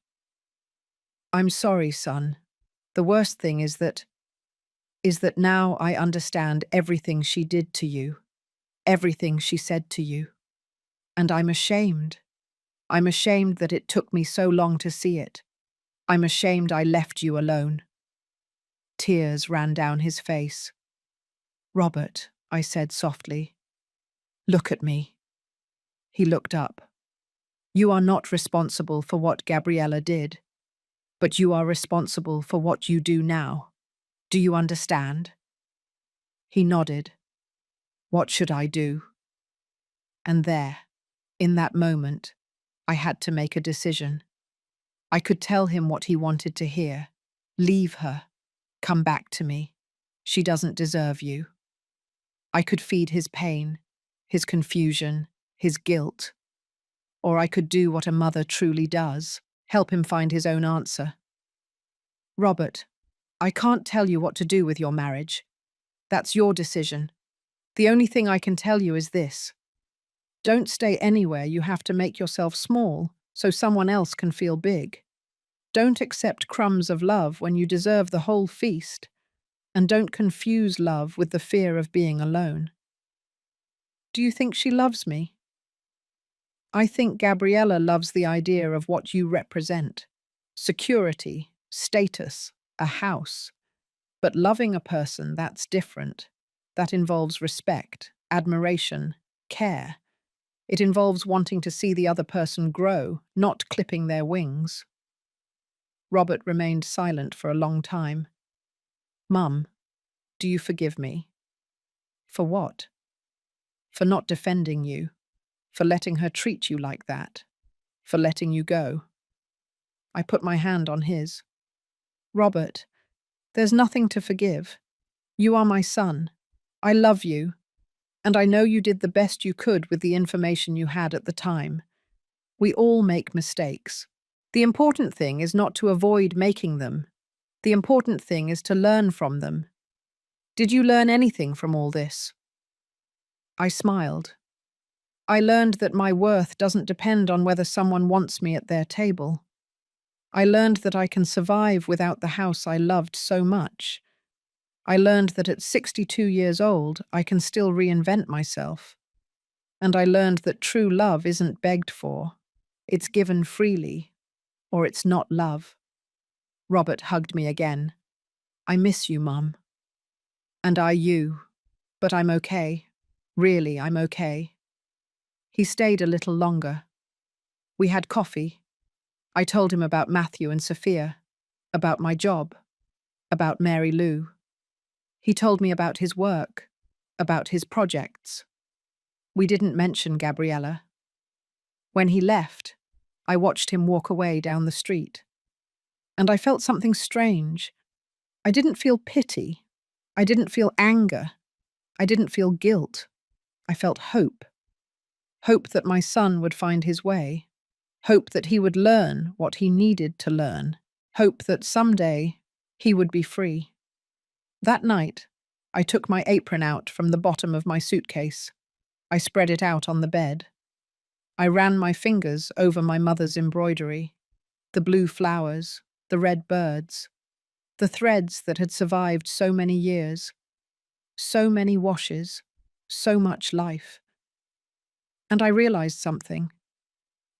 I'm sorry, son. The worst thing is that now I understand everything she did to you, everything she said to you. And I'm ashamed. I'm ashamed that it took me so long to see it. I'm ashamed I left you alone." Tears ran down his face. "Robert," I said softly, "look at me." He looked up. "You are not responsible for what Gabriella did, but you are responsible for what you do now. Do you understand?" He nodded. "What should I do?" And there, in that moment, I had to make a decision. I could tell him what he wanted to hear. "Leave her. Come back to me. She doesn't deserve you." I could feed his pain, his confusion, his guilt. Or I could do what a mother truly does, help him find his own answer. "Robert, I can't tell you what to do with your marriage. That's your decision. The only thing I can tell you is this. Don't stay anywhere you have to make yourself small so someone else can feel big. Don't accept crumbs of love when you deserve the whole feast. And don't confuse love with the fear of being alone." "Do you think she loves me?" "I think Gabriella loves the idea of what you represent. Security, status, a house. But loving a person, that's different. That involves respect, admiration, care. It involves wanting to see the other person grow, not clipping their wings." Robert remained silent for a long time. "Mum, do you forgive me?" "For what?" "For not defending you. for letting her treat you like that, for letting you go. I put my hand on his. Robert, there's nothing to forgive. You are my son. I love you, and I know you did the best you could with the information you had at the time. We all make mistakes. The important thing is not to avoid making them. The important thing is to learn from them. Did you learn anything from all this? I smiled. I learned that my worth doesn't depend on whether someone wants me at their table. I learned that I can survive without the house I loved so much. I learned that at 62 years old, I can still reinvent myself. And I learned that true love isn't begged for. It's given freely, or it's not love. Robert hugged me again. I miss you, Mum. And I you. But I'm okay. Really, I'm okay. He stayed a little longer. We had coffee. I told him about Matthew and Sophia, about my job, about Mary Lou. He told me about his work, about his projects. We didn't mention Gabriella. When he left, I watched him walk away down the street. And I felt something strange. I didn't feel pity. I didn't feel anger. I didn't feel guilt. I felt hope. Hope that my son would find his way. Hope that he would learn what he needed to learn. Hope that someday he would be free. That night, I took my apron out from the bottom of my suitcase. I spread it out on the bed. I ran my fingers over my mother's embroidery, the blue flowers, the red birds, the threads that had survived so many years, so many washes, so much life. And I realized something.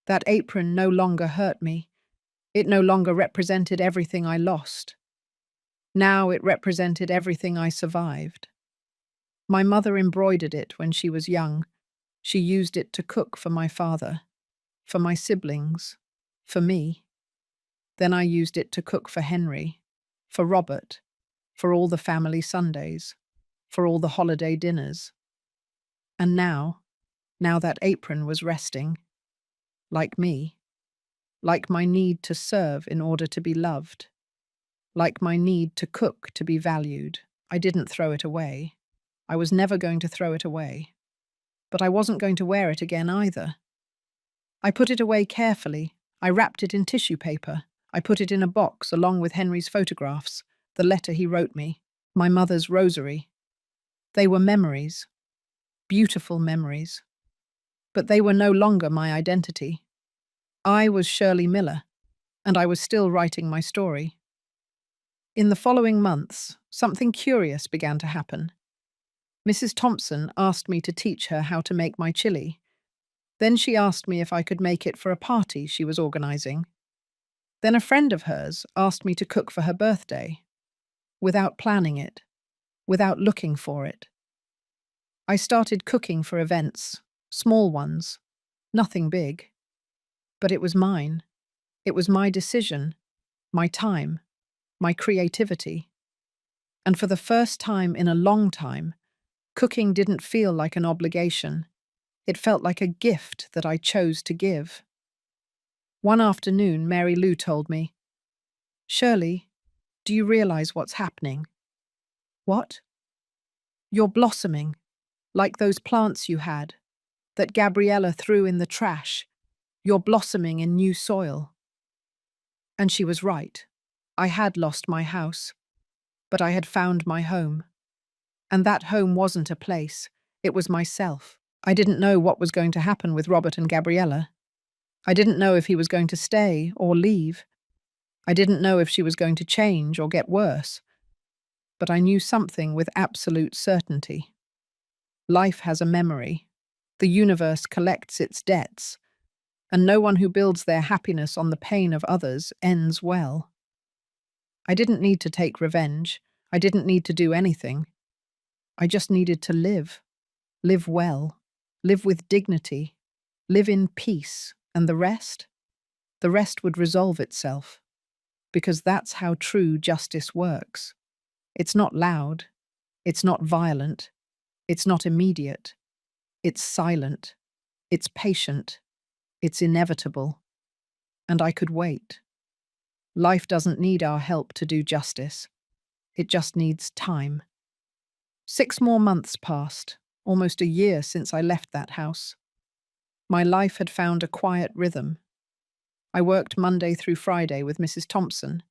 That apron no longer hurt me. It no longer represented everything I lost. Now it represented everything I survived. My mother embroidered it when she was young. She used it to cook for my father, for my siblings, for me. Then I used it to cook for Henry, for Robert, for all the family Sundays, for all the holiday dinners. And now that apron was resting, like me, like my need to serve in order to be loved, like my need to cook to be valued. I didn't throw it away. I was never going to throw it away. But I wasn't going to wear it again either. I put it away carefully. I wrapped it in tissue paper. I put it in a box along with Henry's photographs, the letter he wrote me, my mother's rosary. They were memories, beautiful memories. But they were no longer my identity. I was Shirley Miller, and I was still writing my story. In the following months, something curious began to happen. Mrs. Thompson asked me to teach her how to make my chili. Then she asked me if I could make it for a party she was organizing. Then a friend of hers asked me to cook for her birthday, without planning it, without looking for it. I started cooking for events, small ones, nothing big. But it was mine. It was my decision, my time, my creativity. And for the first time in a long time, cooking didn't feel like an obligation. It felt like a gift that I chose to give. One afternoon, Mary Lou told me, "Shirley, do you realize what's happening?" "What?" "You're blossoming, like those plants you had, that Gabriella threw in the trash. You're blossoming in new soil." And she was right. I had lost my house, but I had found my home. And that home wasn't a place, it was myself. I didn't know what was going to happen with Robert and Gabriella. I didn't know if he was going to stay or leave. I didn't know if she was going to change or get worse. But I knew something with absolute certainty. Life has a memory. The universe collects its debts. And no one who builds their happiness on the pain of others ends well. I didn't need to take revenge. I didn't need to do anything. I just needed to live. Live well. Live with dignity. Live in peace. And the rest? The rest would resolve itself. Because that's how true justice works. It's not loud. It's not violent. It's not immediate. It's silent. It's patient, it's inevitable, and I could wait. Life doesn't need our help to do justice. It just needs time. 6 more months passed, almost a year since I left that house. My life had found a quiet rhythm. I worked Monday through Friday with Mrs. Thompson.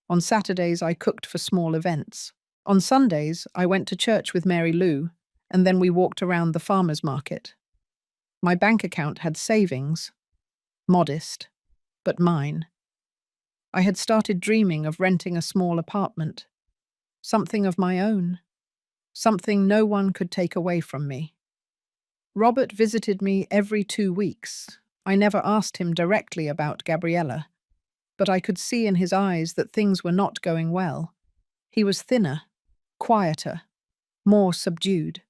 On Saturdays, I cooked for small events. On Sundays, I went to church with Mary Lou, and then we walked around the farmer's market. My bank account had savings, modest, but mine. I had started dreaming of renting a small apartment, something of my own, something no one could take away from me. Robert visited me every 2 weeks. I never asked him directly about Gabriella, but I could see in his eyes that things were not going well. He was thinner, quieter, more subdued.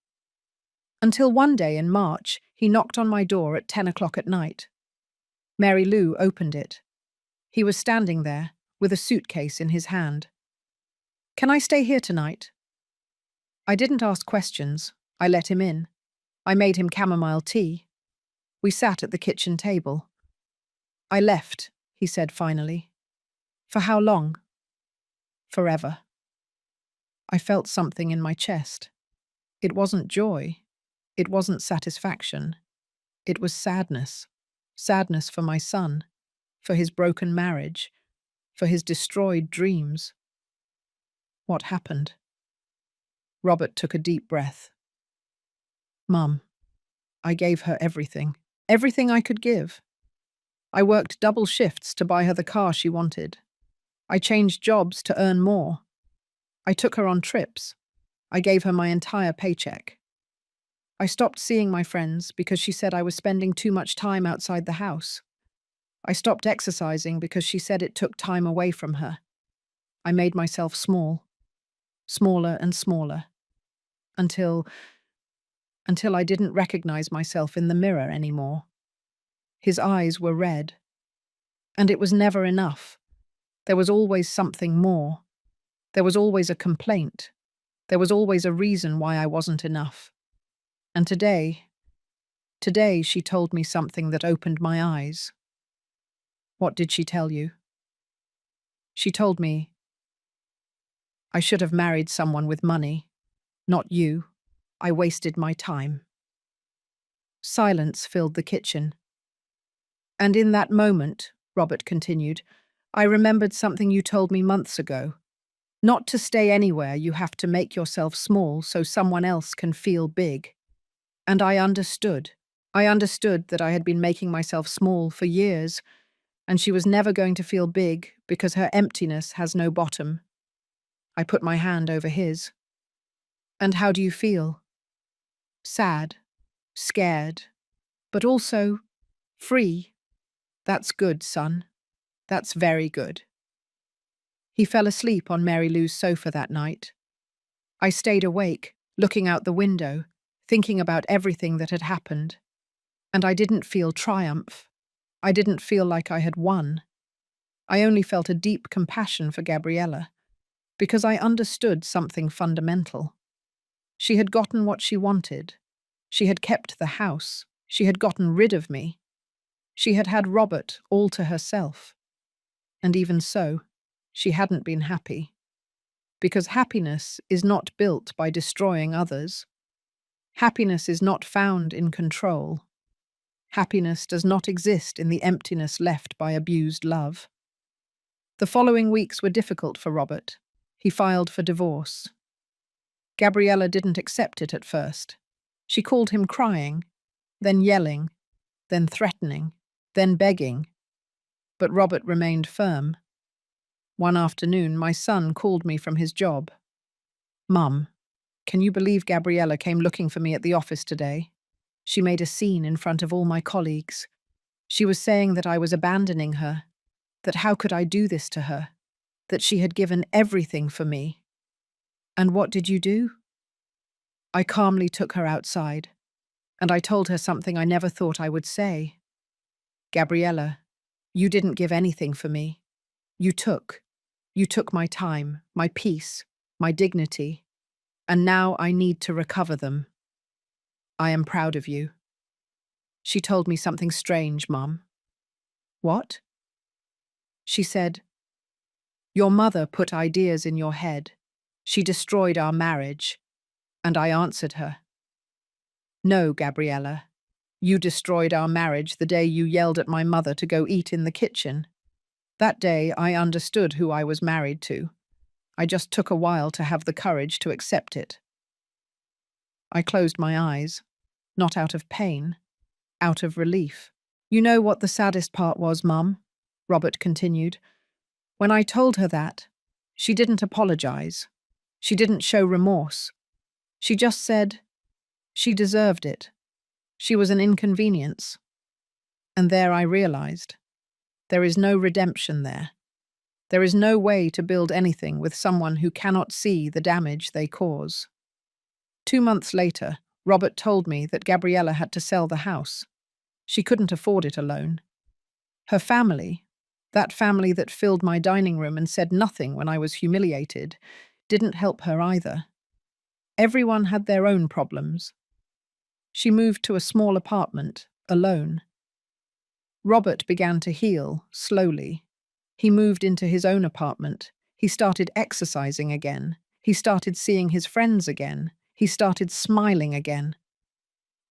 Until one day in March, he knocked on my door at 10 o'clock at night. Mary Lou opened it. He was standing there, with a suitcase in his hand. "Can I stay here tonight?" I didn't ask questions. I let him in. I made him chamomile tea. We sat at the kitchen table. "I left," he said finally. "For how long?" "Forever." I felt something in my chest. It wasn't joy. It wasn't satisfaction. It was sadness. Sadness for my son, for his broken marriage, for his destroyed dreams. What happened? Robert took a deep breath. "Mum, I gave her everything. Everything I could give. I worked double shifts to buy her the car she wanted. I changed jobs to earn more. I took her on trips. I gave her my entire paycheck. I stopped seeing my friends because she said I was spending too much time outside the house. I stopped exercising because she said it took time away from her. I made myself small, smaller and smaller, until I didn't recognize myself in the mirror anymore." His eyes were red. And it was never enough. There was always something more. There was always a complaint. There was always a reason why I wasn't enough. And today she told me something that opened my eyes. "What did she tell you?" "She told me I should have married someone with money, not you. I wasted my time." Silence filled the kitchen. "And in that moment," Robert continued, "I remembered something you told me months ago. Not to stay anywhere, you have to make yourself small so someone else can feel big. And I understood. I understood that I had been making myself small for years, and she was never going to feel big because her emptiness has no bottom." I put my hand over his. "And how do you feel?" "Sad, scared, but also free." "That's good, son. That's very good." He fell asleep on Mary Lou's sofa that night. I stayed awake, looking out the window, thinking about everything that had happened. And I didn't feel triumph. I didn't feel like I had won. I only felt a deep compassion for Gabriella, because I understood something fundamental. She had gotten what she wanted. She had kept the house. She had gotten rid of me. She had had Robert all to herself. And even so, she hadn't been happy. Because happiness is not built by destroying others. Happiness is not found in control. Happiness does not exist in the emptiness left by abused love. The following weeks were difficult for Robert. He filed for divorce. Gabriella didn't accept it at first. She called him crying, then yelling, then threatening, then begging. But Robert remained firm. One afternoon, my son called me from his job. "Mum, can you believe Gabriella came looking for me at the office today? She made a scene in front of all my colleagues. She was saying that I was abandoning her, that how could I do this to her, that she had given everything for me. And what did you do?" I calmly took her outside, and I told her something I never thought I would say. "Gabriella, you didn't give anything for me. You took. You took my time, my peace, my dignity, and now I need to recover them. I am proud of you." She told me something strange, Mum. What? She said, your mother put ideas in your head. She destroyed our marriage. And I answered her, no, Gabriella. You destroyed our marriage the day you yelled at my mother to go eat in the kitchen. That day I understood who I was married to. I just took a while to have the courage to accept it. I closed my eyes, not out of pain, out of relief. You know what the saddest part was, Mum? Robert continued. When I told her that, she didn't apologize. She didn't show remorse. She just said she deserved it. She was an inconvenience. And there I realized there is no redemption there. There is no way to build anything with someone who cannot see the damage they cause. 2 months later, Robert told me that Gabriella had to sell the house. She couldn't afford it alone. Her family, that family that filled my dining room and said nothing when I was humiliated, didn't help her either. Everyone had their own problems. She moved to a small apartment, alone. Robert began to heal, slowly. He moved into his own apartment. He started exercising again. He started seeing his friends again. He started smiling again.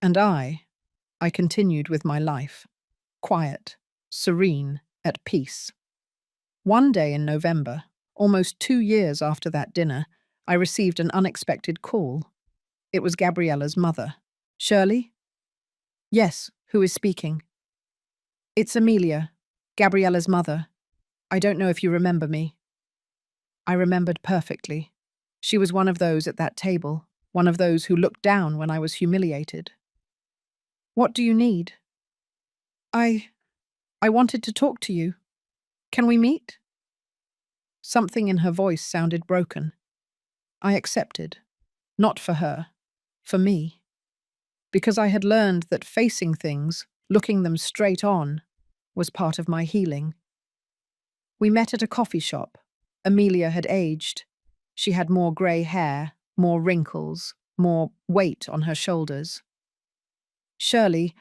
And I continued with my life, quiet, serene, at peace. One day in November, almost 2 years after that dinner, I received an unexpected call. It was Gabriella's mother. Shirley? Yes, who is speaking? It's Amelia, Gabriella's mother. I don't know if you remember me. I remembered perfectly. She was one of those at that table, one of those who looked down when I was humiliated. What do you need? I wanted to talk to you. Can we meet? Something in her voice sounded broken. I accepted. Not for her. For me. Because I had learned that facing things, looking them straight on, was part of my healing. We met at a coffee shop. Amelia had aged. She had more grey hair, more wrinkles, more weight on her shoulders. Shirley,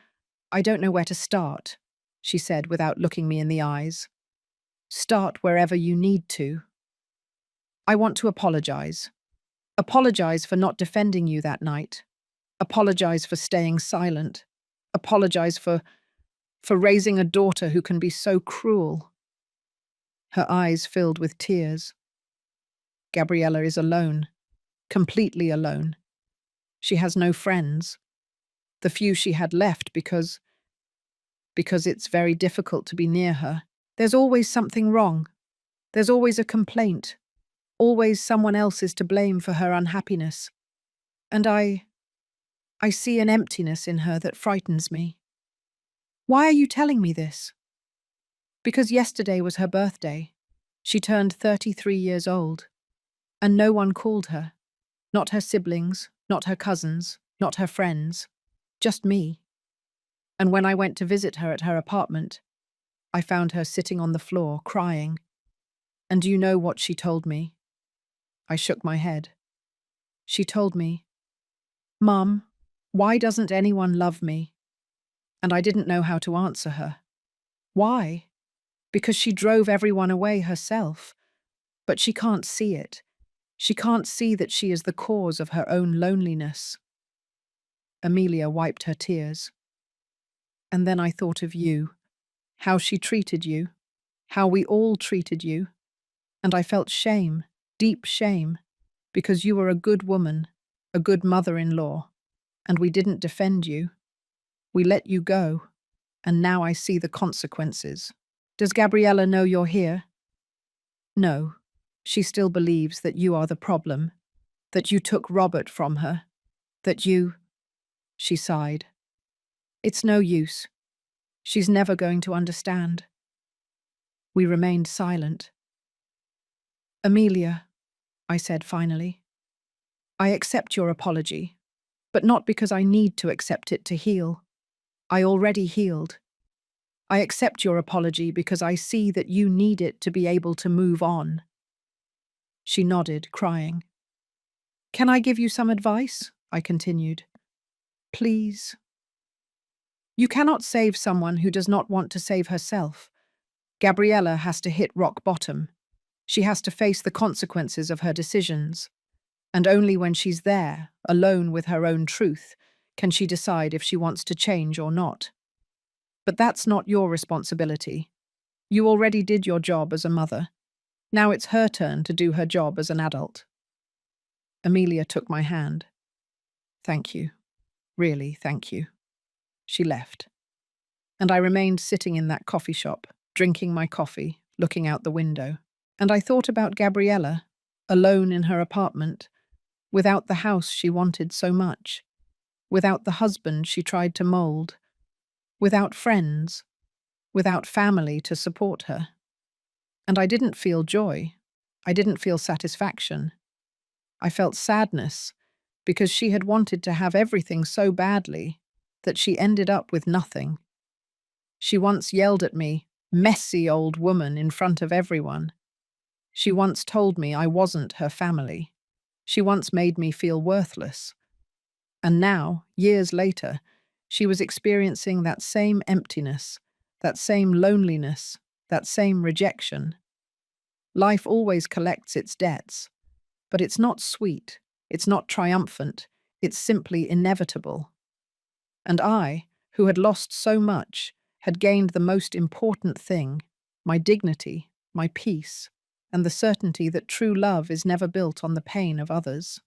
I don't know where to start, she said without looking me in the eyes. Start wherever you need to. I want to apologize. Apologize for not defending you that night. Apologize for staying silent. Apologize for raising a daughter who can be so cruel. Her eyes filled with tears. Gabriella is alone, completely alone. She has no friends. The few she had left because it's very difficult to be near her. There's always something wrong. There's always a complaint. Always someone else is to blame for her unhappiness. And I see an emptiness in her that frightens me. Why are you telling me this? Because yesterday was her birthday. She turned 33 years old. And no one called her. Not her siblings, not her cousins, not her friends. Just me. And when I went to visit her at her apartment, I found her sitting on the floor, crying. And do you know what she told me? I shook my head. She told me, Mum, why doesn't anyone love me? And I didn't know how to answer her. Why? Because she drove everyone away herself. But she can't see it. She can't see that she is the cause of her own loneliness. Amelia wiped her tears. And then I thought of you, how she treated you, how we all treated you. And I felt shame, deep shame, because you were a good woman, a good mother-in-law, and we didn't defend you. We let you go, and now I see the consequences. Does Gabriella know you're here? No. She still believes that you are the problem, that you took Robert from her, that you… She sighed. It's no use. She's never going to understand. We remained silent. Amelia, I said finally, I accept your apology, but not because I need to accept it to heal. I already healed. I accept your apology because I see that you need it to be able to move on. She nodded, crying. Can I give you some advice? I continued. Please. You cannot save someone who does not want to save herself. Gabriella has to hit rock bottom. She has to face the consequences of her decisions. And only when she's there, alone with her own truth, can she decide if she wants to change or not. But that's not your responsibility. You already did your job as a mother. Now it's her turn to do her job as an adult. Amelia took my hand. Thank you. Really, thank you. She left. And I remained sitting in that coffee shop, drinking my coffee, looking out the window. And I thought about Gabriella, alone in her apartment, without the house she wanted so much, without the husband she tried to mold, without friends, without family to support her. And I didn't feel joy. I didn't feel satisfaction. I felt sadness, because she had wanted to have everything so badly that she ended up with nothing. She once yelled at me, "Messy old woman," in front of everyone. She once told me I wasn't her family. She once made me feel worthless. And now, years later, she was experiencing that same emptiness, that same loneliness, that same rejection. Life always collects its debts, but it's not sweet, it's not triumphant, it's simply inevitable. And I, who had lost so much, had gained the most important thing, my dignity, my peace, and the certainty that true love is never built on the pain of others.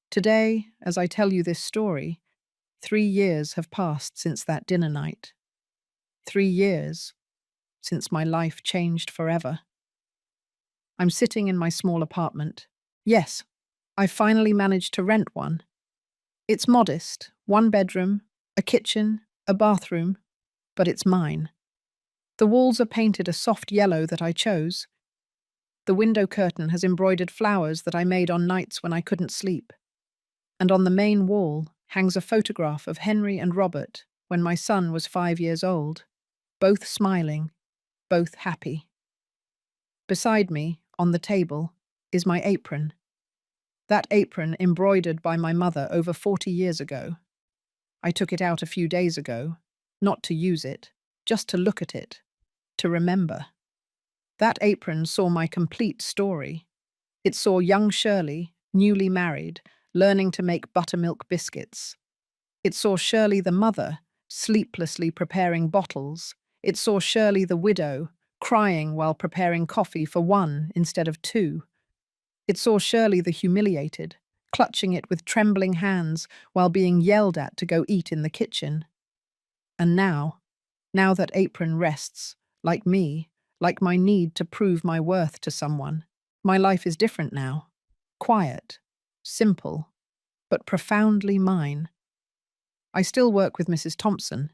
Today, as I tell you this story, 3 years have passed since that dinner night. 3 years since my life changed forever. I'm sitting in my small apartment. Yes, I finally managed to rent one. It's modest, 1 bedroom, a kitchen, a bathroom, but it's mine. The walls are painted a soft yellow that I chose. The window curtain has embroidered flowers that I made on nights when I couldn't sleep. And on the main wall hangs a photograph of Henry and Robert when my son was 5 years old, both smiling, both happy. Beside me, on the table, is my apron. That apron embroidered by my mother over 40 years ago. I took it out a few days ago, not to use it, just to look at it, to remember. That apron saw my complete story. It saw young Shirley, newly married, learning to make buttermilk biscuits. It saw Shirley the mother, sleeplessly preparing bottles. It saw Shirley the widow, crying while preparing coffee for 1 instead of 2. It saw Shirley the humiliated, clutching it with trembling hands while being yelled at to go eat in the kitchen. And now that apron rests, like me, like my need to prove my worth to someone. My life is different now. Quiet, simple, but profoundly mine. I still work with Mrs. Thompson.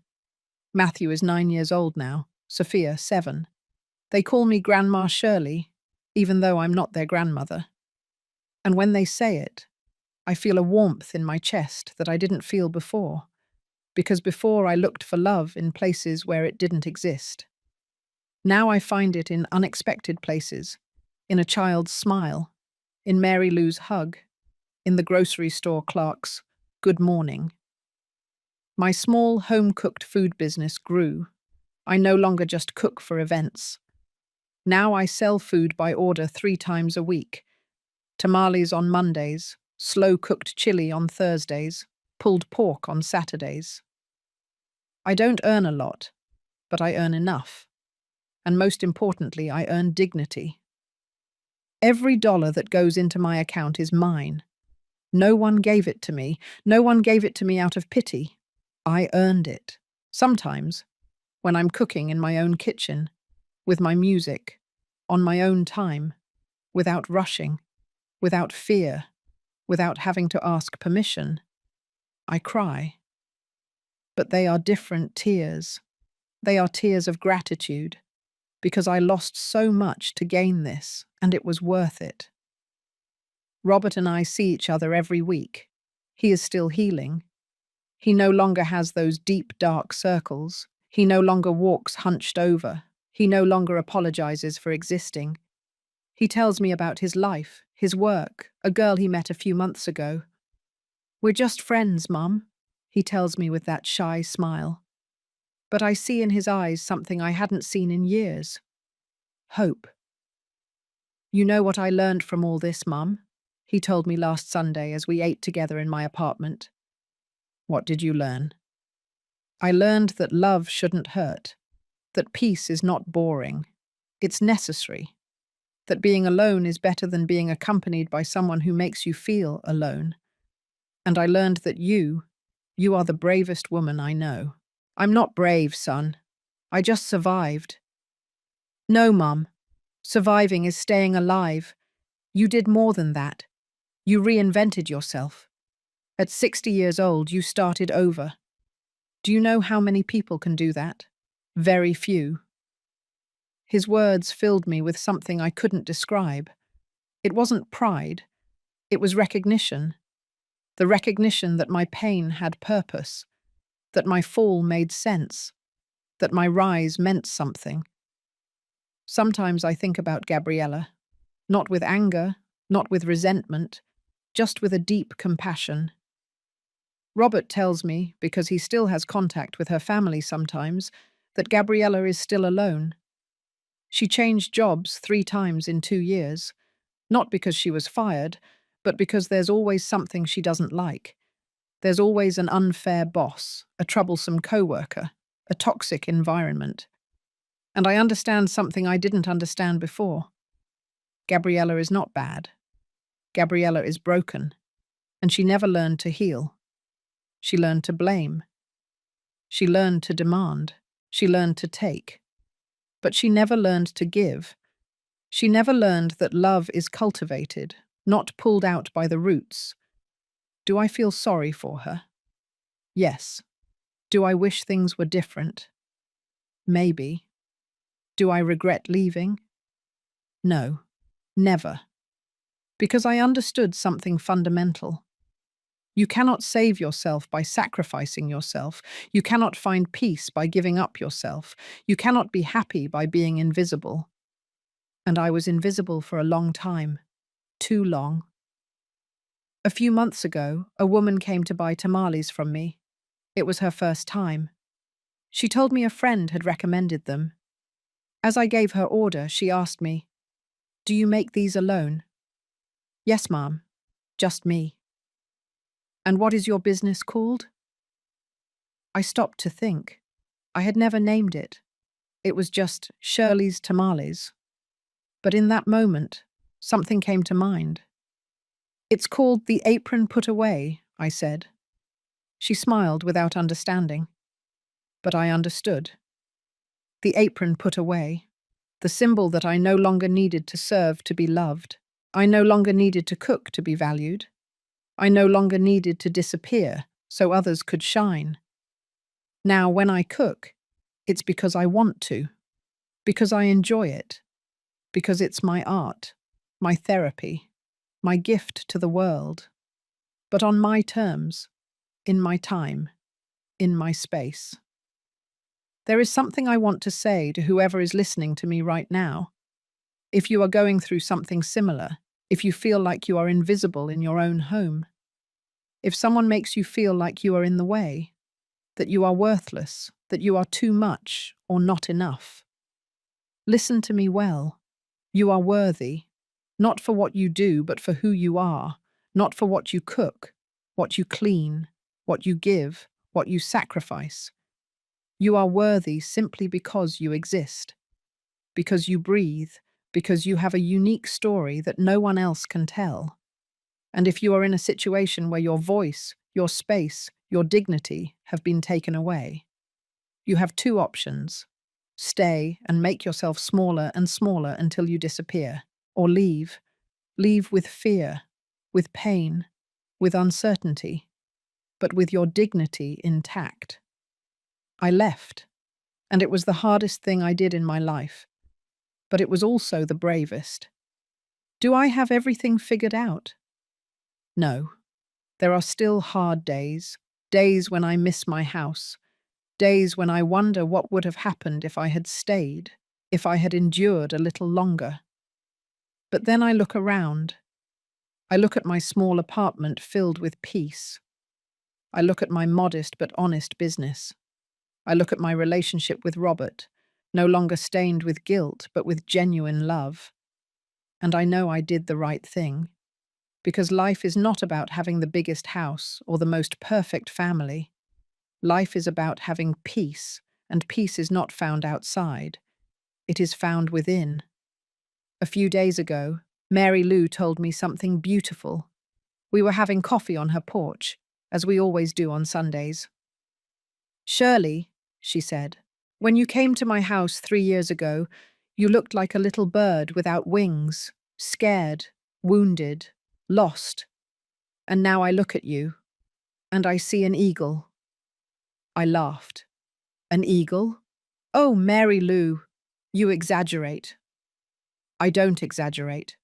Matthew is 9 years old now, Sophia 7. They call me Grandma Shirley, even though I'm not their grandmother. And when they say it, I feel a warmth in my chest that I didn't feel before, because before I looked for love in places where it didn't exist. Now I find it in unexpected places, in a child's smile, in Mary Lou's hug, in the grocery store clerk's "good morning." My small home-cooked food business grew. I no longer just cook for events. Now I sell food by order 3 times a week. Tamales on Mondays, slow-cooked chili on Thursdays, pulled pork on Saturdays. I don't earn a lot, but I earn enough. And most importantly, I earn dignity. Every dollar that goes into my account is mine. No one gave it to me. No one gave it to me out of pity. I earned it. Sometimes, when I'm cooking in my own kitchen, with my music, on my own time, without rushing, without fear, without having to ask permission, I cry. But they are different tears. They are tears of gratitude, because I lost so much to gain this, and it was worth it. Robert and I see each other every week. He is still healing. He no longer has those deep, dark circles. He no longer walks hunched over. He no longer apologizes for existing. He tells me about his life, his work, a girl he met a few months ago. "We're just friends, Mum," he tells me with that shy smile. But I see in his eyes something I hadn't seen in years. Hope. You know what I learned from all this, Mum? He told me last Sunday as we ate together in my apartment. What did you learn? I learned that love shouldn't hurt, that peace is not boring. It's necessary. That being alone is better than being accompanied by someone who makes you feel alone. And I learned that you are the bravest woman I know. I'm not brave, son. I just survived. No, Mum. Surviving is staying alive. You did more than that. You reinvented yourself. At 60 years old, you started over. Do you know how many people can do that? Very few. His words filled me with something I couldn't describe. It wasn't pride. It was recognition. The recognition that my pain had purpose, that my fall made sense, that my rise meant something. Sometimes I think about Gabriella, not with anger, not with resentment, just with a deep compassion. Robert tells me, because he still has contact with her family sometimes, that Gabriella is still alone. She changed jobs 3 times in 2 years, not because she was fired, but because there's always something she doesn't like. There's always an unfair boss, a troublesome coworker, a toxic environment. And I understand something I didn't understand before. Gabriella is not bad. Gabriella is broken, and she never learned to heal. She learned to blame. She learned to demand. She learned to take. But she never learned to give. She never learned that love is cultivated, not pulled out by the roots. Do I feel sorry for her? Yes. Do I wish things were different? Maybe. Do I regret leaving? No. Never. Because I understood something fundamental. You cannot save yourself by sacrificing yourself. You cannot find peace by giving up yourself. You cannot be happy by being invisible. And I was invisible for a long time. Too long. A few months ago, a woman came to buy tamales from me. It was her first time. She told me a friend had recommended them. As I gave her order, she asked me, "Do you make these alone?" "Yes, ma'am. Just me." "And what is your business called?" I stopped to think. I had never named it. It was just Shirley's Tamales. But in that moment, something came to mind. "It's called The Apron Put Away," I said. She smiled without understanding. But I understood. The apron put away. The symbol that I no longer needed to serve to be loved. I no longer needed to cook to be valued. I no longer needed to disappear so others could shine. Now, when I cook, it's because I want to, because I enjoy it, because it's my art, my therapy, my gift to the world. But on my terms, in my time, in my space. There is something I want to say to whoever is listening to me right now. If you are going through something similar, if you feel like you are invisible in your own home, if someone makes you feel like you are in the way, that you are worthless, that you are too much or not enough, listen to me well. You are worthy, not for what you do, but for who you are, not for what you cook, what you clean, what you give, what you sacrifice. You are worthy simply because you exist, because you breathe, because you have a unique story that no one else can tell. And if you are in a situation where your voice, your space, your dignity have been taken away, you have 2 options. Stay and make yourself smaller and smaller until you disappear, or leave. Leave with fear, with pain, with uncertainty, but with your dignity intact. I left, and it was the hardest thing I did in my life, but it was also the bravest. Do I have everything figured out? No. There are still hard days, days when I miss my house, days when I wonder what would have happened if I had stayed, if I had endured a little longer. But then I look around. I look at my small apartment filled with peace. I look at my modest but honest business. I look at my relationship with Robert, no longer stained with guilt, but with genuine love. And I know I did the right thing. Because life is not about having the biggest house or the most perfect family. Life is about having peace, and peace is not found outside. It is found within. A few days ago, Mary Lou told me something beautiful. We were having coffee on her porch, as we always do on Sundays. "Shirley," she said, "when you came to my house 3 years ago, you looked like a little bird without wings, scared, wounded, lost. And now I look at you, and I see an eagle." I laughed. "An eagle? Oh, Mary Lou, you exaggerate." "I don't exaggerate.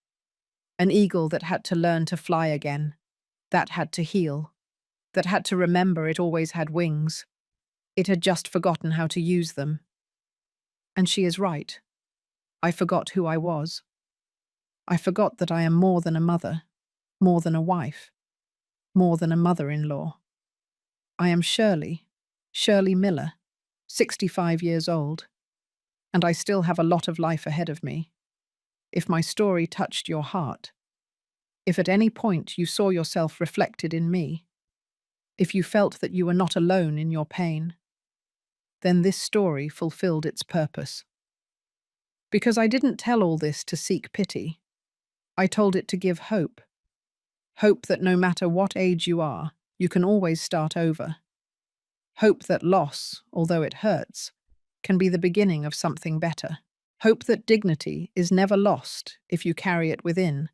An eagle that had to learn to fly again, that had to heal, that had to remember it always had wings. It had just forgotten how to use them." And she is right. I forgot who I was. I forgot that I am more than a mother, more than a wife, more than a mother-in-law. I am Shirley Miller, 65 years old, and I still have a lot of life ahead of me. If my story touched your heart, if at any point you saw yourself reflected in me, if you felt that you were not alone in your pain, then this story fulfilled its purpose. Because I didn't tell all this to seek pity. I told it to give hope. Hope that no matter what age you are, you can always start over. Hope that loss, although it hurts, can be the beginning of something better. Hope that dignity is never lost if you carry it within.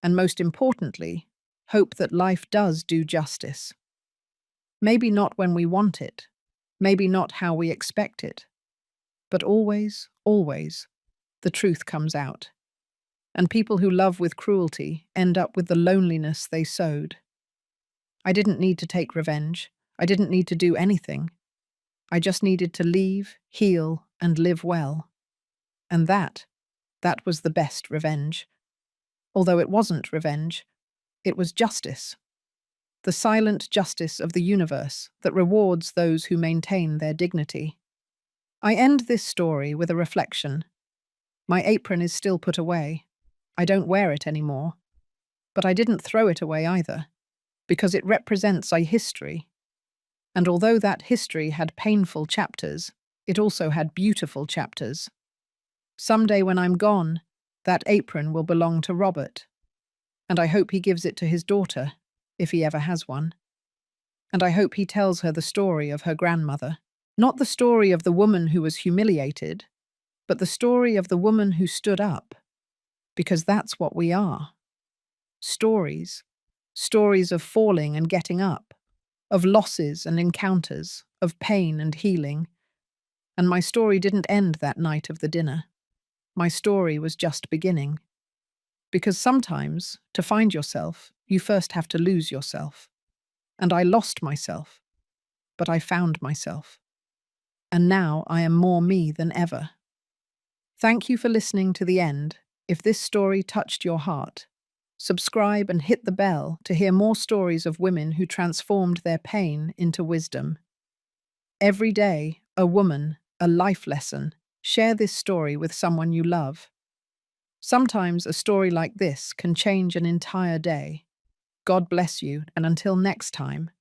And most importantly, hope that life does do justice. Maybe not when we want it, maybe not how we expect it, but always, always, the truth comes out. And people who love with cruelty end up with the loneliness they sowed. I didn't need to take revenge. I didn't need to do anything. I just needed to leave, heal, and live well. And that was the best revenge. Although it wasn't revenge, it was justice. The silent justice of the universe that rewards those who maintain their dignity. I end this story with a reflection. My apron is still put away. I don't wear it anymore. But I didn't throw it away either, because it represents a history. And although that history had painful chapters, it also had beautiful chapters. Someday when I'm gone, that apron will belong to Robert. And I hope he gives it to his daughter, if he ever has one. And I hope he tells her the story of her grandmother. Not the story of the woman who was humiliated, but the story of the woman who stood up. Because that's what we are. Stories. Stories of falling and getting up, of losses and encounters, of pain and healing. And my story didn't end that night of the dinner. My story was just beginning. Because sometimes, to find yourself, you first have to lose yourself. And I lost myself, but I found myself. And now I am more me than ever. Thank you for listening to the end. If this story touched your heart, subscribe and hit the bell to hear more stories of women who transformed their pain into wisdom. Every day, a woman, a life lesson. Share this story with someone you love. Sometimes a story like this can change an entire day. God bless you, and until next time.